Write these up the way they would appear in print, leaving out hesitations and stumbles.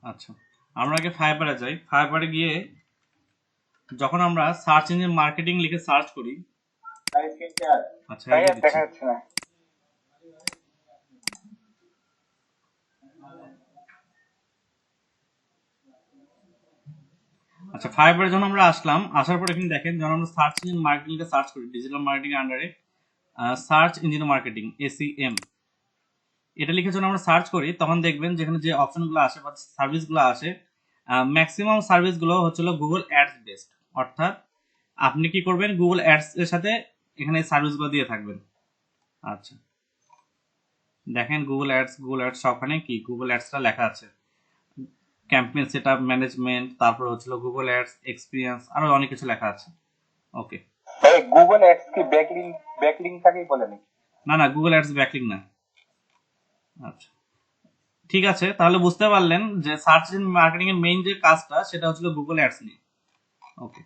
আচ্ছা, আমরা আগে ফাইবারে যাই। ফাইবারে গিয়ে যখন আমরা সার্চ ইঞ্জিন মার্কেটিং লিখে সার্চ করি, আচ্ছা এই যে দিচ্ছি। দেখা যাচ্ছে না। আচ্ছা, ফাইবারে যখন আমরা আসলাম, আসার পর এখানে দেখেন যখন আমরা সার্চ ইঞ্জিন মার্কেটিংটা সার্চ করি, ডিজিটাল মার্কেটিং আন্ডারে সার্চ ইঞ্জিন মার্কেটিং এসইএম, এটা লিখে যখন আমরা সার্চ করি তখন দেখবেন যেখানে যে অপশনগুলো আসে বা সার্ভিসগুলো আসে, ম্যাক্সিমাম সার্ভিসগুলো হচ্ছিল গুগল অ্যাডস বেসড। অর্থাৎ আপনি কি করবেন, গুগল অ্যাডস এর সাথে এখানে সার্ভিসগুলো দিয়ে থাকবেন। আচ্ছা, দেখেন গুগল অ্যাডস সবখানে কি গুগল অ্যাডসটা লেখা আছে, ক্যাম্পেইন সেটআপ ম্যানেজমেন্ট, তারপর হচ্ছিল গুগল অ্যাডস এক্সপিরিয়েন্স, আরো অনেক কিছু লেখা আছে। ওকে, এই গুগল অ্যাডস কি ব্যাকলিংটাকেই বলে নাকি? না না, গুগল অ্যাডস ব্যাকলিং না। আচ্ছা, ঠিক আছে, তাহলে বুঝতে পারলেন যে সার্চ ইঞ্জিন মার্কেটিং এর মেইন যে কাজটা সেটা হচ্ছিল গুগল অ্যাডস নিয়ে। ওকে,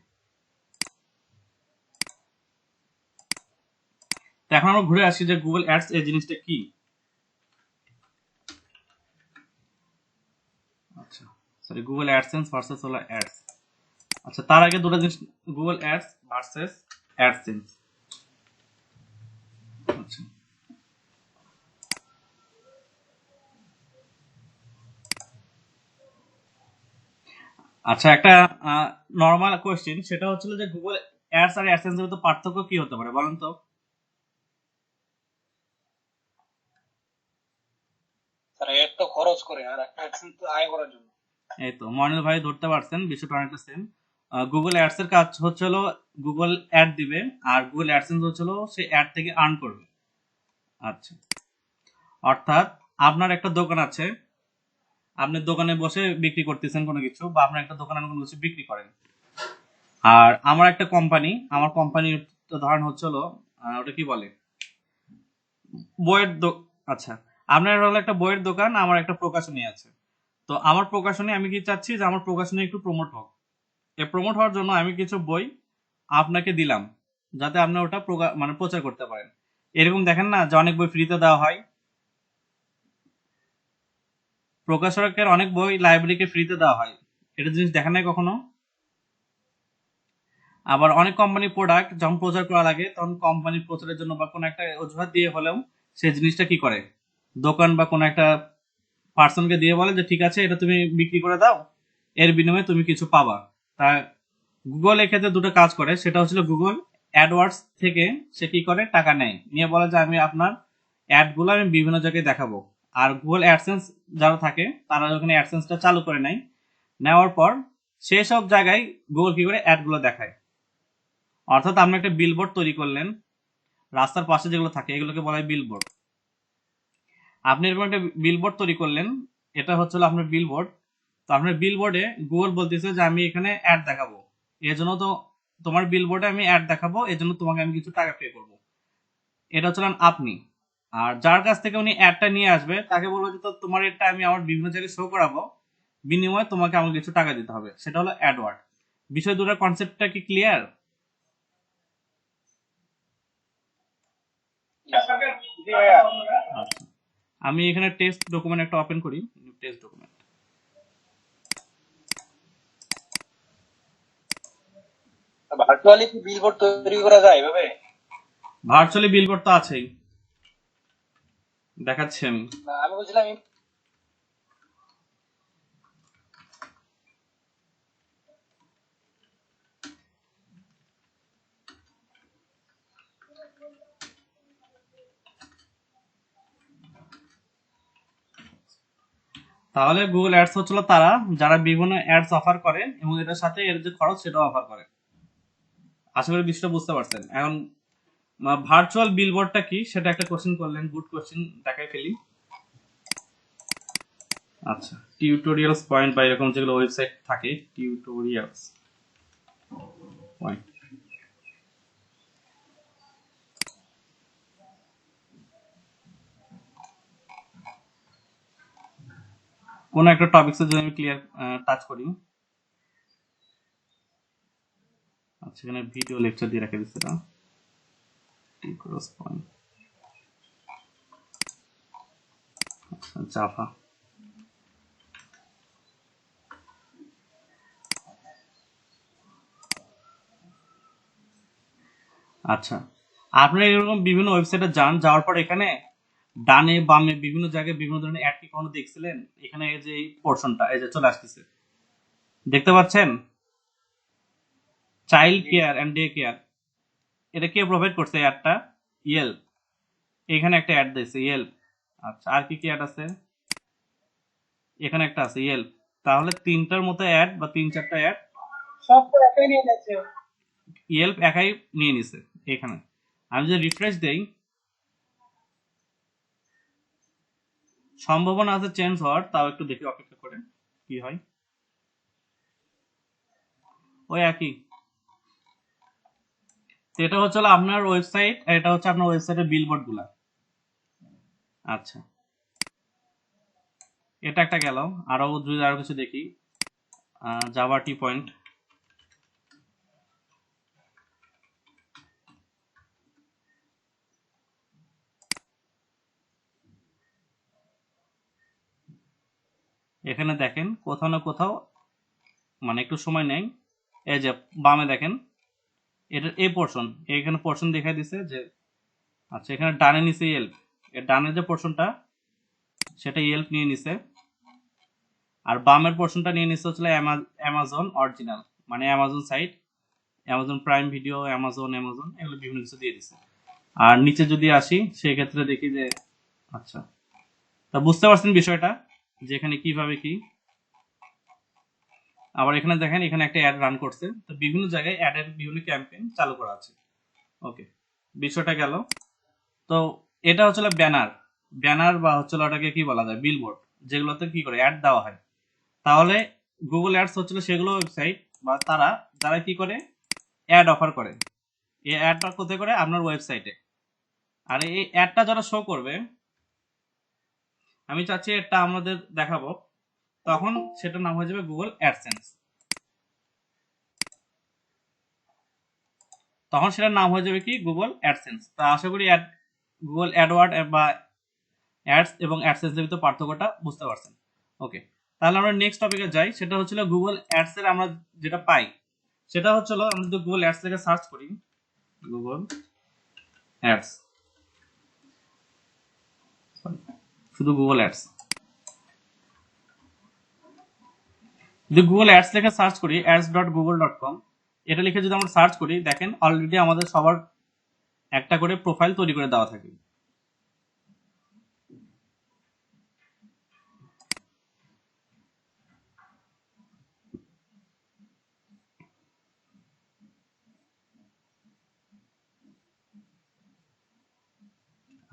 তো এখন আমরা ঘুরে আসি যে গুগল অ্যাডস এই জিনিসটা কি। আচ্ছা, সরি, গুগল অ্যাডসেন্স ভার্সেস হলো অ্যাডস। আচ্ছা, তার আগে দুটো জিনিস, গুগল অ্যাডস ভার্সেস অ্যাডসেন্স। আচ্ছা, আচ্ছা, একটা নর্মাল কোয়েশ্চেন, সেটা হচ্ছিল যে গুগল অ্যাডস আর অ্যাডসেন্স এর মধ্যে পার্থক্য কি হতে পারে বলেন তো? স্যার এর তো খরচ করে আর অ্যাডসেন্স তো আয় করার জন্য। এই তো মনির ভাই ধরতে পারছেন, বিষয়টা অনেকটা সেম। গুগল অ্যাডস এর কাজ হচ্ছিল গুগল অ্যাড দিবে, আর গুগল অ্যাডসেন্স হচ্ছিল সে অ্যাড থেকে আর্ন করবে। আচ্ছা, অর্থাৎ আপনার একটা দোকান আছে, আপনি দোকানে বসে বিক্রি করতেছেন কোনো কিছু, বা আপনার একটা দোকানে কোনো কিছু বিক্রি করেন। আর আমার একটা কোম্পানি, আমার কোম্পানির ধরেন হচ্ছিল ওটা কি বলে, বইয়ের আচ্ছা, আপনার হলো একটা বইয়ের দোকান, আমার একটা প্রকাশনী আছে। তো আমার প্রকাশনী, আমি কি চাচ্ছি যে আমার প্রকাশনী একটু প্রমোট হোক। এই প্রমোট হওয়ার জন্য আমি কিছু বই আপনাকে দিলাম, যাতে আপনি ওটা মানে প্রচার করতে পারেন। এরকম দেখেন না যে অনেক বই ফ্রিতে দেওয়া হয়, প্রকাশকের অনেক বই লাইব্রেরিকে ফ্রিতে দেওয়া হয়, এটা জিনিস দেখেন নাই কখনো? আবার অনেক কোম্পানি প্রোডাক্ট যখন প্রচার করা লাগে তখন কোম্পানির প্রচারের জন্য বা কোনো একটা অজুহাত দিয়ে হলেও সেই জিনিসটা কি করে, দোকান বা কোনো একটা পার্সনকে দিয়ে বলে যে ঠিক আছে এটা তুমি বিক্রি করে দাও, এর বিনিময়ে তুমি কিছু পাবা। তা গুগল এক্ষেত্রে দুটো কাজ করে, সেটা হচ্ছিল গুগল অ্যাডওয়ার্ডস থেকে সে কি করে টাকা নেয়, নিয়ে বলে যে আমি আপনার অ্যাডগুলো আমি বিভিন্ন জায়গায় দেখাবো। আর গুগল অ্যাডসেন্স যারা থাকে তারা যখন অ্যাডসেন্সটা চালু করে নেয়, নেওয়ার পর সেই সব জায়গায় গুগল কি করে অ্যাডগুলো দেখায়। অর্থাৎ আপনি একটা বিলবোর্ড তৈরি করলেন, রাস্তার পাশে যেগুলো থাকে এগুলোকে বলা হয় বিলবোর্ড। আপনি এরকম একটা বিলবোর্ড তৈরি করলেন, এটা হচ্ছে আপনার বিলবোর্ড। তো আপনার বিলবোর্ডে গুগল বলতেছে যে আমি এখানে অ্যাড দেখাবো, এর জন্য তো তোমার বিলবোর্ডে আমি অ্যাড দেখাবো, এর জন্য তোমাকে আমি কিছু টাকা পে করবো। এটা হচ্ছিলেন আপনি। আর যার কাছ থেকে উনি অ্যাডটা নিয়ে আসবে তাকে বলবো যে তো তোমার এটা আমি আমার বিভিন্ন জায়গায় শো করাবো, বিনিময়ে তোমাকে আমাকে কিছু টাকা দিতে হবে, সেটা হলো অ্যাডওয়ার্ড। বিষয় দুটোর কনসেপ্টটা কি ক্লিয়ার? জি ভাইয়া। আচ্ছা, আমি এখানে টেক্সট ডকুমেন্ট একটা ওপেন করি, টেক্সট ডকুমেন্ট। ভার্চুয়ালি কি বিলবোর্ড তৈরি করা যায় এভাবে? ভার্চুয়ালি বিলবোর্ড তো আছেই, দেখাচ্ছি আমি। না আমি বলছিলাম তাহলে গুগল অ্যাডস হচ্ছিল তারা যারা বিভিন্ন অ্যাডস অফার করে এবং এটার সাথে এর যে খরচ সেটাও অফার করে। আশা করি বিষয়টা বুঝতে পারছেন। এখন ভার্চুয়াল বিলবোর্ডটা কি সেটা একটা কোশ্চেন করলেন, গুড কোশ্চেন, দেখাই ফেলি। আচ্ছা, টিউটোরিয়ালস পয়েন্ট বা এরকম যেগুলো ওয়েবসাইট থাকে, টিউটোরিয়ালস পয়েন্ট, কোন একটা টপিকসে যদি আমি ক্লিয়ার টাচ করি। আচ্ছা, এখানে ভিডিও লেকচার দিয়ে রেখে দিচ্ছে, এটা টিউটোরিয়ালস পয়েন্ট। আচ্ছা, জাভা। আচ্ছা, আপনারা এরকম বিভিন্ন ওয়েবসাইটে যান, যাওয়ার পর এখানে ডানে বামে বিভিন্ন জায়গায় বিভিন্ন ধরনের অ্যাড কি কখনো দেখছিলেন? এখানে এই যে এই পোর্শনটা এই যে চলে আসতেছে, দেখতে পাচ্ছেন? Child care and day care, এটা কে প্রোভাইড করছে অ্যাডটা? ইয়েল্প। এখানে একটা অ্যাড দিয়েছে ইয়েল্প। আচ্ছা, আর কি কি অ্যাড আছে? এখানে একটা আছে ইয়েল্প। তাহলে তিনটার মতো অ্যাড বা তিন চারটা অ্যাড সব তো একাই নিয়ে যাচ্ছে। ইয়েল্প একাই নিয়ে নিছে। এখানে আমি যদি রিফ্রেশ দেই, সম্ভাবনা আছে চেঞ্জ হওয়ার, তাও একটু দেখি অপেক্ষা করে কি হয়। ওই একই। তো এটা হচ্ছে হলো আপনার ওয়েবসাইট, আর এটা হচ্ছে আপনার ওয়েবসাইটের বিলবোর্ড গুলা। আচ্ছা, এটা একটা গেল। আরো যদি আরো কিছু দেখি, জাভা টি পয়েন্ট, এখানে দেখেন কোথাও না কোথাও মানে একটু সময় নেই, এই যে বামে দেখেন এটা এই পোর্শন, এখানে পোর্শন দেখাই দিছে যে আচ্ছা এখানে ডানে নিচে ইয়েল্প, এর ডানের যে পোর্শনটা সেটা ইয়েল্প নিয়ে নিছে, আর বামের পোর্শনটা নিয়ে নিচ্ছে হচ্ছে অ্যামাজন অরিজিনাল, মানে Amazon site, Amazon Prime Video, Amazon Amazon এগুলো বিভিন্ন কিছু দিয়ে দিছে। আর নিচে যদি আসি সেই ক্ষেত্রে দেখি যে আচ্ছা, তা বুঝতে পারছেন বিষয়টা যে এখানে কিভাবে কি। আবার এখানে দেখেন এখানে একটা অ্যাড রান করছে, তো বিভিন্ন জায়গায় অ্যাডের বিভিন্ন ক্যাম্পেইন চালু করা আছে। ওকে, বিষয়টা গেল। তো এটা হচ্ছে ব্যানার, ব্যানার বা হচ্ছে ওটাকে কি বলা যায়, বিলবোর্ড, যেগুলোতে কি করে অ্যাড দেওয়া হয়। তাহলে গুগল অ্যাডস হচ্ছিল সেগুলো ওয়েবসাইট বা তারা যারা কি করে অ্যাড অফার করে, এই অ্যাডটা কোথায় করে আপনার ওয়েবসাইটে। আর এই অ্যাডটা যারা শো করবে, আমি চাচ্ছি এটা আমাদের দেখাবো, তখন সেটার নাম হয়ে যাবে গুগল অ্যাডসেন্স। তখন সেটার নাম হয়ে যাবে কি গুগল অ্যাডসেন্স। তা আশা করি গুগল অ্যাডওয়ার্ড বা অ্যাডস এবং অ্যাডসেন্সের ভিতরে পার্থক্যটা বুঝতে পারছেন। ওকে, তাহলে আমরা নেক্সট টপিকে যাই, সেটা হচ্ছিল গুগল অ্যাডস এর আমরা যেটা পাই সেটা হচ্ছিল, আমরা যদি গুগল অ্যাডস থেকে সার্চ করি, গুগল অ্যাডস, শুধু গুগল অ্যাডস, যদি গুগল অ্যাডস লিখে সার্চ করি ads.google.com, এটা লিখে যদি আমরা সার্চ করি, দেখেন অলরেডি আমাদের সবার একটা করে প্রোফাইল তৈরি করে দেওয়া থাকে।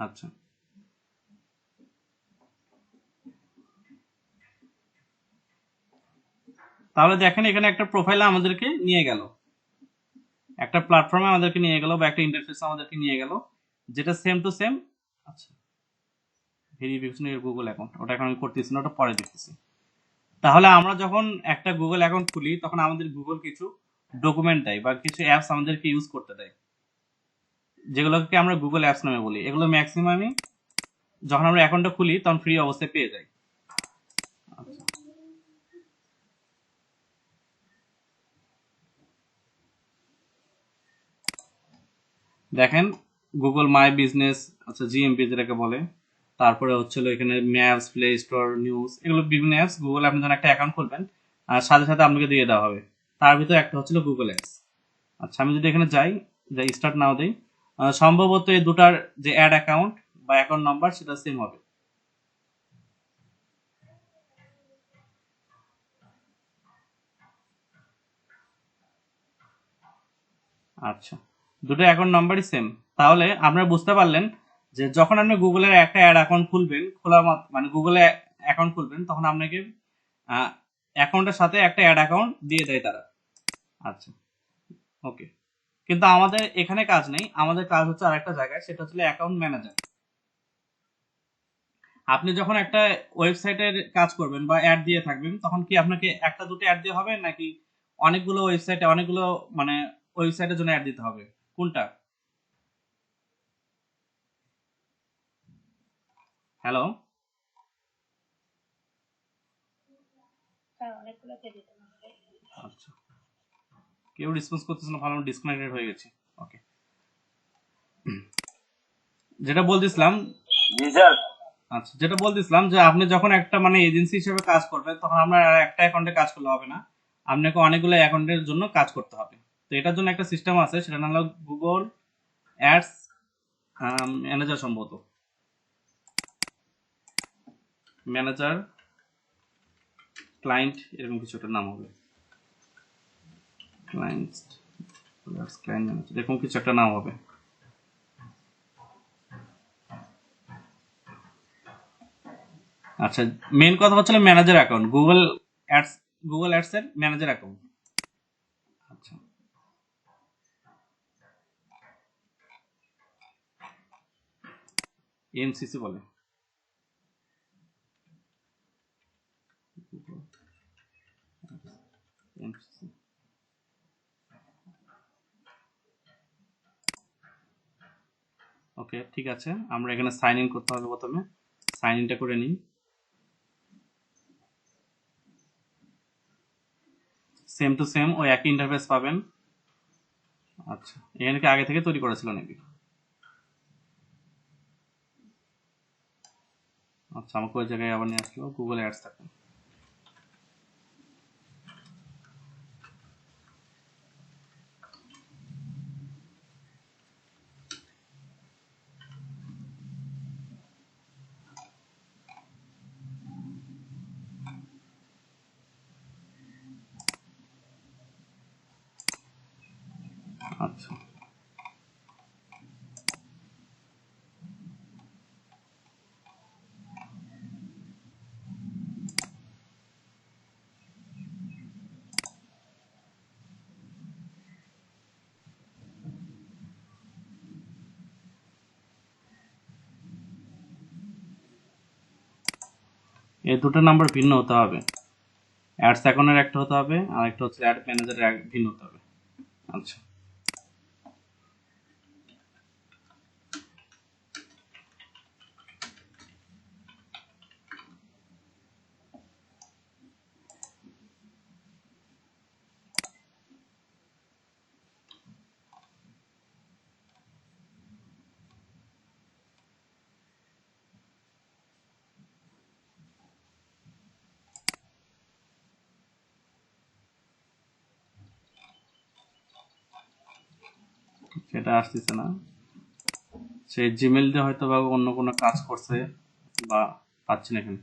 আচ্ছা, তাহলে দেখেন এখানে একটা প্রোফাইলে আমাদেরকে নিয়ে গেল, একটা প্ল্যাটফর্মে আমাদেরকে নিয়ে গেল বা একটা ইন্টারফেস আমাদেরকে নিয়ে গেল, যেটা সেম টু সেম। আচ্ছা, ভেরিফিকেশন এর গুগল অ্যাকাউন্ট, ওটা এখন আমি করতেছি না, ওটা পরে দেখতেছি। তাহলে আমরা যখন একটা গুগল অ্যাকাউন্ট খুলি তখন আমাদের গুগল কিছু ডকুমেন্ট দেয় বা কিছু অ্যাপস আমাদেরকে ইউজ করতে দেয়, যেগুলোকে আমরা গুগল অ্যাপস নামে বলি। এগুলো ম্যাক্সিমামই যখন আমরা অ্যাকাউন্টটা খুলি তখন ফ্রি অবস্থায় পেয়ে যাই। আচ্ছা, দেখেন গুগল মাই বিজনেস, আচ্ছা জিএমপি যেটাকে বলে, তারপরে হচ্ছিল এখানে ম্যাপস, প্লে স্টোর, নিউজ, এগুলো বিভিন্ন অ্যাপস গুগল, আপনি যখন একটা অ্যাকাউন্ট খুলবেন আর সাথে সাথে আপনাকে দিয়ে দেওয়া হবে। তার ভিতরে একটা হচ্ছিল গুগল অ্যাপস। আচ্ছা, আমি যদি এখানে যাই, যাই স্টার্ট নাও দিই, সম্ভবত এই দুটার যে অ্যাড অ্যাকাউন্ট বা অ্যাকাউন্ট নাম্বার সেটা সেম হবে। আচ্ছা, দুটো অ্যাকাউন্ট নাম্বারই সেম। তাহলে আপনারা বুঝতে পারলেন যে যখন আপনি গুগলের একটা অ্যাড অ্যাকাউন্ট খুলবেন, মানে গুগলে অ্যাকাউন্ট খুলবেন, তখন আপনাকে অ্যাকাউন্টের সাথে একটা অ্যাড অ্যাকাউন্ট দিয়ে দেয় তারা। আচ্ছা, ওকে, কিন্তু আমাদের এখানে কাজ নেই, আমাদের কাজ হচ্ছে আরেকটা জায়গায়, সেটা হচ্ছে অ্যাকাউন্ট ম্যানেজার। আপনি যখন একটা ওয়েবসাইটের কাজ করবেন বা অ্যাড দিয়ে থাকবেন, তখন কি আপনাকে একটা দুটো অ্যাড দিয়ে হবে নাকি অনেকগুলো ওয়েবসাইটে অনেকগুলো মানে ওয়েবসাইটের জন্য অ্যাড দিতে হবে, কোনটা? হ্যালো, আচ্ছা, কেউ রেসপন্স করতেছে না, ভালো, ডিসকানেক্টেড হয়ে গেছে। ওকে, যেটা বলতেছিলাম, জি স্যার। আচ্ছা যেটা বলতেছিলাম যে আপনি যখন একটা মানে এজেন্সি হিসেবে কাজ করবেন তখন আপনার আর একটা অ্যাকাউন্টে কাজ করলে হবে না, আপনাকে অনেকগুলো অ্যাকাউন্টের জন্য কাজ করতে হবে। তো এটার জন্য একটা সিস্টেম আছে, সেটা নাম হলো গুগল অ্যাডস ম্যানেজার, সম্ভবত ম্যানেজার ক্লায়েন্ট এরকম কিছু একটা নাম হবে, ক্লায়েন্ট ক্লায়েন্ট ম্যানেজার এরকম কিছু একটা নাম হবে। আচ্ছা, মেন কথা হচ্ছে manager account, ads Google ads এর ম্যানেজার অ্যাকাউন্ট। আচ্ছা, এমসিসি বলে। MCC। ওকে, ঠিক আছে, আমরা এখানে সাইন ইন করতে হবে। প্রথমে সাইন ইনটা করে নিই। সেম টু সেম ওই একই ইন্টারফেস পাবেন। আচ্ছা, এখানে কি আগে থেকে তৈরি করা ছিল নাকি? আচ্ছা, আমাকে ওই জায়গায় আবার নিয়ে আসলো, গুগল অ্যাডস থাকে। আচ্ছা, এই দুটো নাম্বার ভিন্ন হতে হবে। অ্যাডস অ্যাকাউন্টের একটা হতে হবে, আর একটা হচ্ছে অ্যাড ম্যানেজারের ভিন্ন হতে হবে। আচ্ছা, সেটা আসতেছে না। সে জিমেল দিয়ে হয়তো বা অন্য কোনো কাজ করছে, বা পাচ্ছি না এখানে।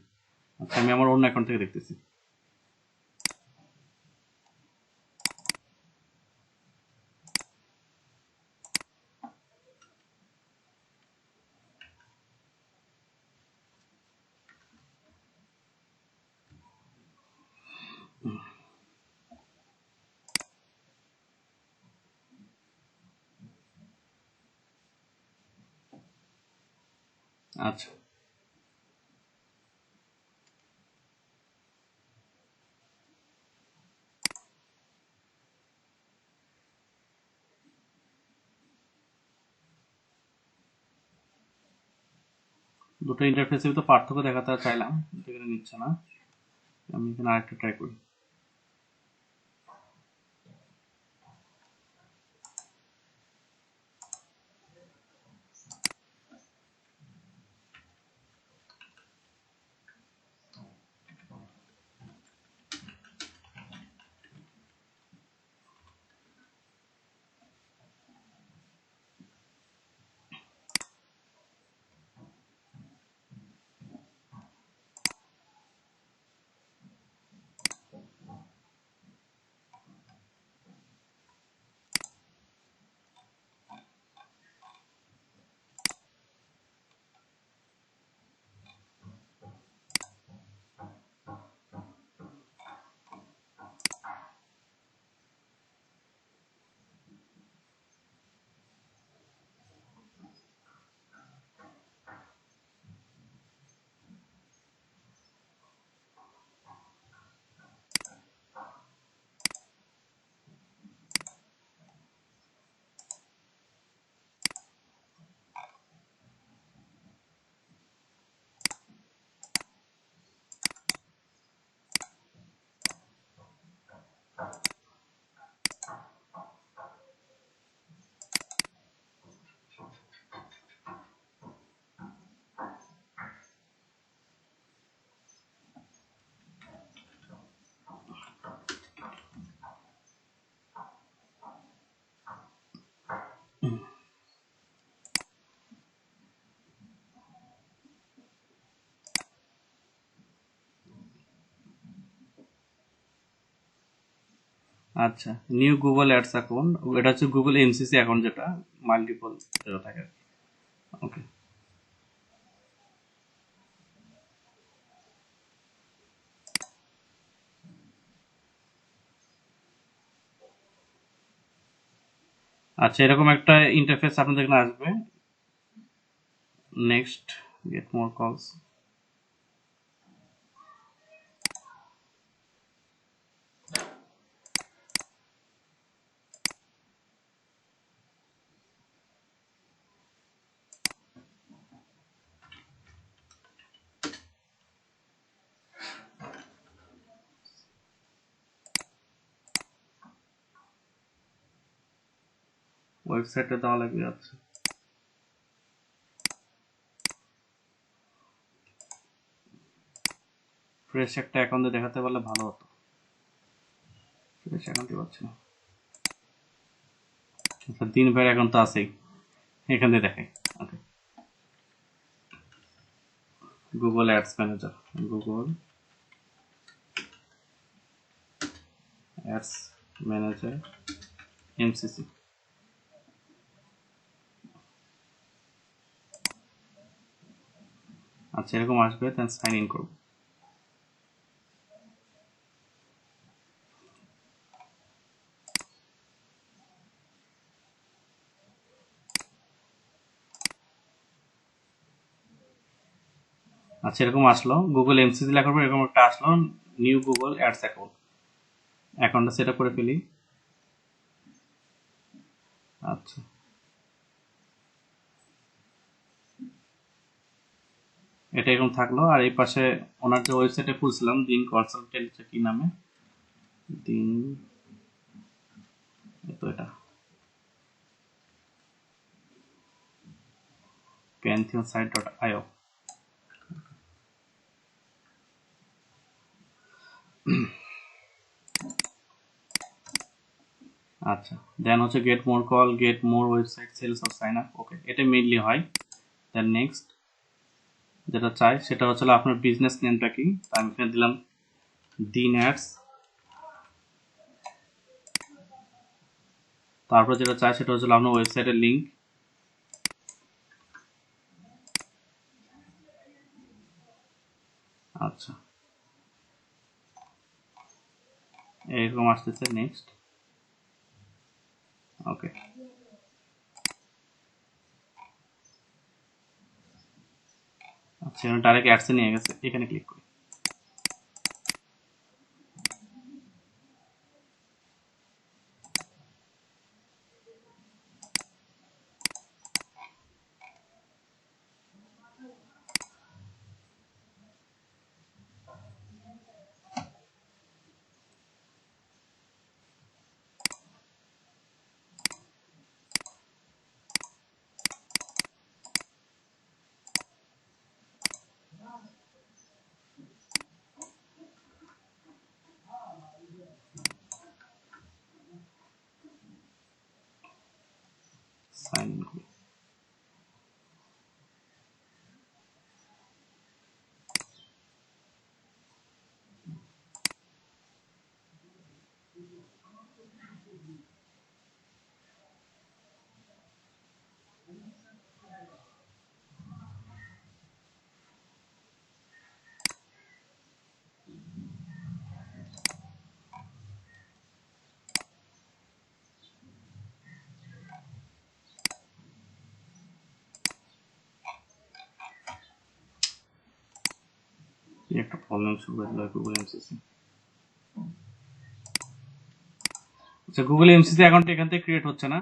আচ্ছা, আমি আমার অন্য অ্যাকাউন্ট থেকে দেখতেছি। আচ্ছা, দুটো ইন্টারফেসের তো পার্থক্য দেখাতে চাইলাম, কিন্তু এখানে নিচ্ছে না। আমি এখানে আরেকটা ট্রাই করি। আচ্ছা, নিউ গুগল অ্যাডস অ্যাকাউন্ট, এটা হচ্ছে গুগল এমসিসি অ্যাকাউন্ট, যেটা মাল্টিপল যেটা থাকে। ওকে, আচ্ছা, এরকম একটা ইন্টারফেস আপনাদের এখানে আসবে। নেক্সট, গেট মোর কলস। ওয়েবসাইটে দেওয়া লাগবে। আচ্ছা, ফ্রেশ একটা অ্যাকাউন্টে দেখাতে পারলে ভালো হতো। ফ্রেশ অ্যাকাউন্টই পাচ্ছি না। আচ্ছা, দিন ভাইয়ের অ্যাকাউন্ট তো আছেই, এখান থেকে দেখাই। Okay, Google Ads manager, Google Ads manager MCC. আচ্ছা, এরকম আসবে, দেন সাইন ইন করব। আচ্ছা, এরকম আসলো, গুগল এমসিসি লেখার পর এরকম একটা আসলো, নিউ গুগল অ্যাডস অ্যাকাউন্ট। অ্যাকাউন্টটা সেট আপ করে ফেলি। আচ্ছা, এটা এরকম থাকলো। আর এই পাশে ওনার যে ওয়েবসাইটে খুলছিলাম, দিন কনসালটেন্ট, কি নামে, দিন, তো এটা pantheonsite.io। আচ্ছা, দেন হচ্ছে get more call, get more website, sales or sign up. Okay, এটা মেইনলি হয়। দেন নেক্সট যেটা চাই সেটা হচ্ছে আপনার বিজনেস নেমটা কি, আমি এখানে দিলাম দিন অ্যাডস। তারপর যেটা চাই সেটা হচ্ছে আপনার ওয়েবসাইটের লিঙ্ক। আচ্ছা, এরকম আসতেছে। নেক্সট, ওকে। আচ্ছা, ডাইরেক্ট অ্যাডসে নিয়ে গেছে, এখানে ক্লিক করি। সাইন ইন করি। কি একটা প্রবলেম শুরু করে দিল গুগল এমসিসি। আচ্ছা, গুগল এমসিসি অ্যাকাউন্ট এখান থেকে ক্রিয়েট হচ্ছে না।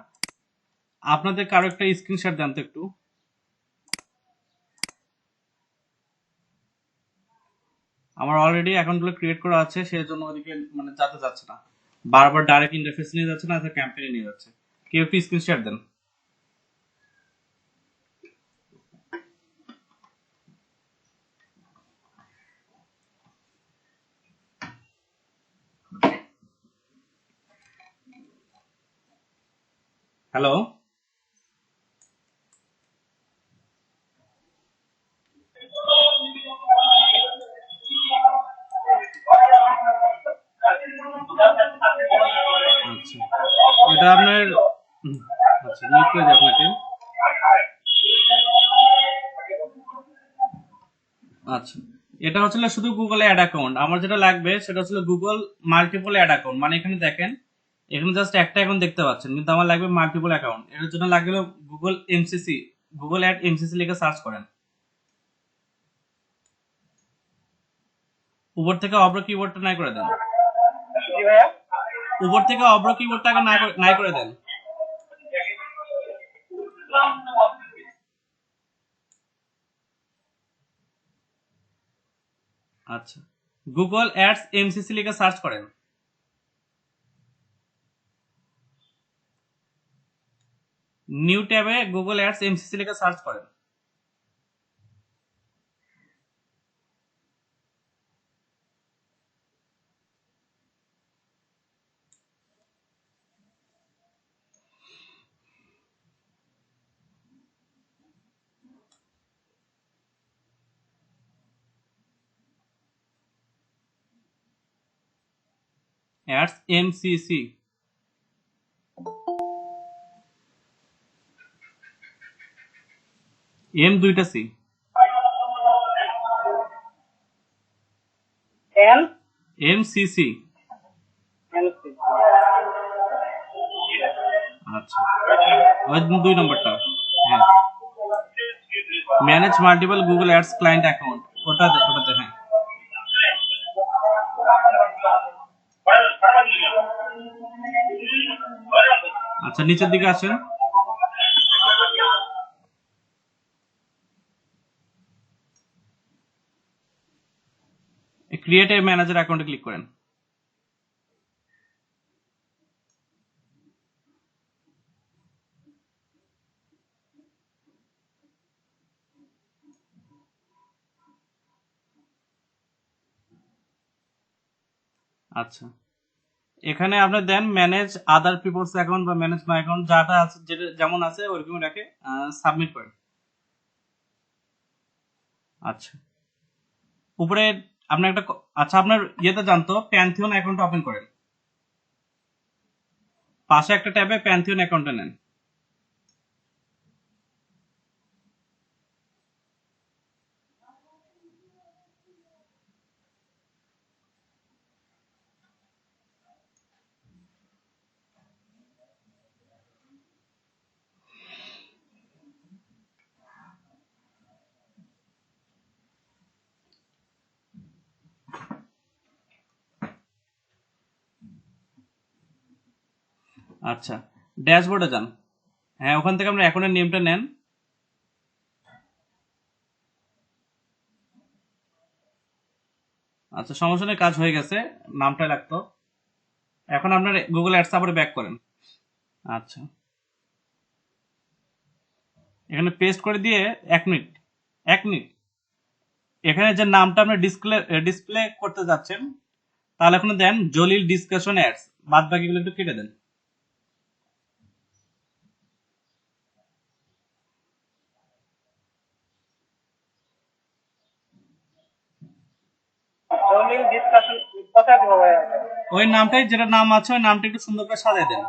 আপনাদের কারো একটা স্ক্রিনশট দেন তো একটু। আমার অলরেডি অ্যাকাউন্টগুলো ক্রিয়েট করা আছে, সেই জন্য ওদিকে মানে যেতে যাচ্ছে না, বারবার ডাইরেক্ট ইন্টারফেস নিয়ে যাচ্ছে না, ক্যাম্পেইনে নিয়ে যাচ্ছে। কেউ একটু স্ক্রিনশট দেন। হ্যালো, এটা আপনার আচ্ছা মিউট করে দিই আপনাকে। আচ্ছা, এটা হচ্ছিল শুধু গুগল অ্যাড অ্যাকাউন্ট। আমার যেটা লাগবে সেটা হচ্ছিল গুগল মাল্টিপল অ্যাড অ্যাকাউন্ট। মানে এখানে দেখেন, এখানে জাস্ট একটা অ্যাকাউন্ট দেখতে পাচ্ছেন, কিন্তু আমার লাগবে মাল্টিপল অ্যাকাউন্ট। এর জন্য লাগবে Google MCC, Google ad MCC লিখে সার্চ করেন। উপর থেকে অব্র কিবোর্ডটা নাই করে দেন। জি ভাইয়া। উপর থেকে অব্র কিবোর্ডটাকে নাই করে দেন। আচ্ছা, গুগল অ্যাডস এমসিসি লিখে সার্চ করেন। নিউ ট্যাবে গুগল অ্যাডস এমসিসি লিখে সার্চ করেন। অ্যাডস এমসিসি, এম দুইটা সি, এন এমসিসি। এনসি। আচ্ছা, ওই 2 নম্বরটা। হ্যাঁ, manage multiple Google ads client account, ওটাতে হ্যাঁ। আচ্ছা, নিচের দিকে আসেন। ক্রিয়েট এ ম্যানেজার অ্যাকাউন্টে ক্লিক করেন। আচ্ছা, এখানে আপনি দেন ম্যানেজ আদার পিপলস অ্যাকাউন্ট বা ম্যানেজ মাই অ্যাকাউন্ট, যাটা আছে যেটা যেমন আছে ওরকম রেখে সাবমিট করেন। আচ্ছা, উপরে আপনার একটা আচ্ছা, আপনার ইয়েতে জানতো প্যান্থিয়ন অ্যাকাউন্ট ওপেন করেন। পাশে একটা ট্যাবে প্যান্থিয়ন অ্যাকাউন্টে নেন। আচ্ছা, ড্যাশবোর্ডে যান। হ্যাঁ, ওখান থেকে আপনার অ্যাকাউন্টের নেমটা নেন। আচ্ছা, সমস্যা নেই, কাজ হয়ে গেছে, নামটা লাগতো। এখন আপনার গুগল অ্যাডস আবার ব্যাক করেন। আচ্ছা, এখানে পেস্ট করে দিয়ে 1 মিনিট এখানে যে নামটা আপনি ডিসপ্লে করতে যাচ্ছেন, তাহলে এখন দেন জলিল ডিসকাশন অ্যাডস, বাদ বাকিগুলো একটু কেটে দেন। জলিল ডিসকাশন কথা দিব ভাইয়া। ওই নামটাই, যেটা নাম আছে ওই নামটা একটু সুন্দর করে সাজিয়ে দেন।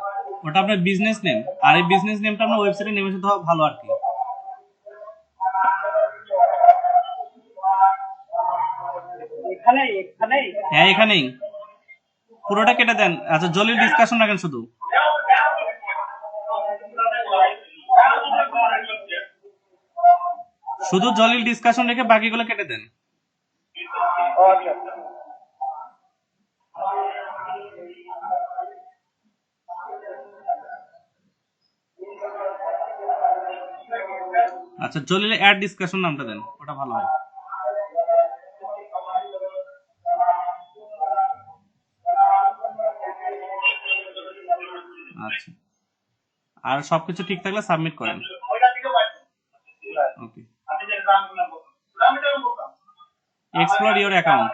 ওটা আপনার বিজনেস নেম, আর এই বিজনেস নেমটা আপনার ওয়েবসাইটে নেমে যেতে হবে, ভালো আর কি। এখানেই হ্যাঁ, এখানেই পুরোটা কেটে দেন। আচ্ছা, জলিল ডিসকাশন রাখেন শুধু, শুধু জলিল ডিসকাশন রেখে বাকিগুলো কেটে দেন। আচ্ছা। আচ্ছা, জলিল অ্যাড ডিসকাশন নামটা দেন, ওটা ভালো হয়। আচ্ছা, আর সবকিছু ঠিক থাকলে সাবমিট করেন। ওকে, এক্সপ্লোর ইওর অ্যাকাউন্ট।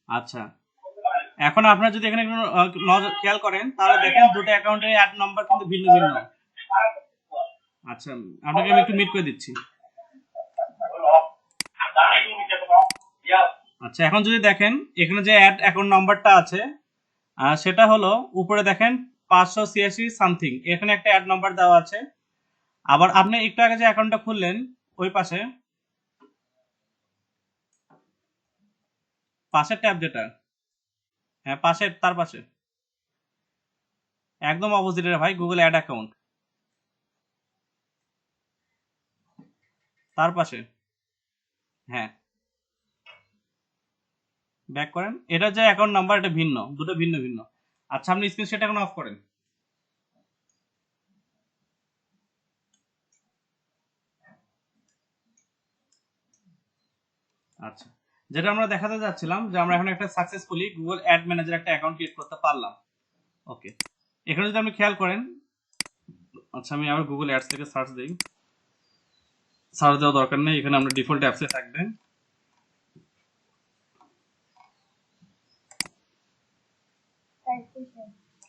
আচ্ছা, এখন আপনারা যদি এখানে খেয়াল করেন, তাহলে দেখেন দুটো অ্যাকাউন্টে অ্যাড নাম্বার কিন্তু ভিন্ন ভিন্ন। আচ্ছা, আপনাকে আমি একটু মিট করে দিচ্ছি। আচ্ছা। আচ্ছা, এখন যদি দেখেন এখানে যে অ্যাড অ্যাকাউন্ট নাম্বারটা আছে সেটা হলো উপরে দেখেন 586 সামথিং, এখানে একটা অ্যাড নাম্বার দেওয়া আছে। আবার আপনি একটু আগে যে অ্যাকাউন্টটা খুললেন ওই পাশে পাশের ট্যাব যেটা, হ্যাঁ পাশের, তার পাশে একদম অপোজিটে ভাই, গুগল অ্যাড অ্যাকাউন্ট, তার পাশে, হ্যাঁ ব্যাক করেন। এটা যে অ্যাকাউন্ট নাম্বার এটা ভিন্ন, দুটো ভিন্ন ভিন্ন। আচ্ছা, আপনি স্ক্রিন শেয়ারটা এখন অফ করেন। আচ্ছা, যেটা আমরা দেখাতে যাচ্ছিলাম যে আমরা এখন একটা সাকসেসফুলি গুগল অ্যাড ম্যানেজার একটা অ্যাকাউন্ট ক্রিয়েট করতে পারলাম। ওকে, এখানে যদি আপনি খেয়াল করেন, আচ্ছা আমি আবার গুগল অ্যাডস থেকে সার্চ দিই, সার্চ দেওয়ার দরকার নেই, এখানে আমরা ডিফল্ট অ্যাপসে থাকবে।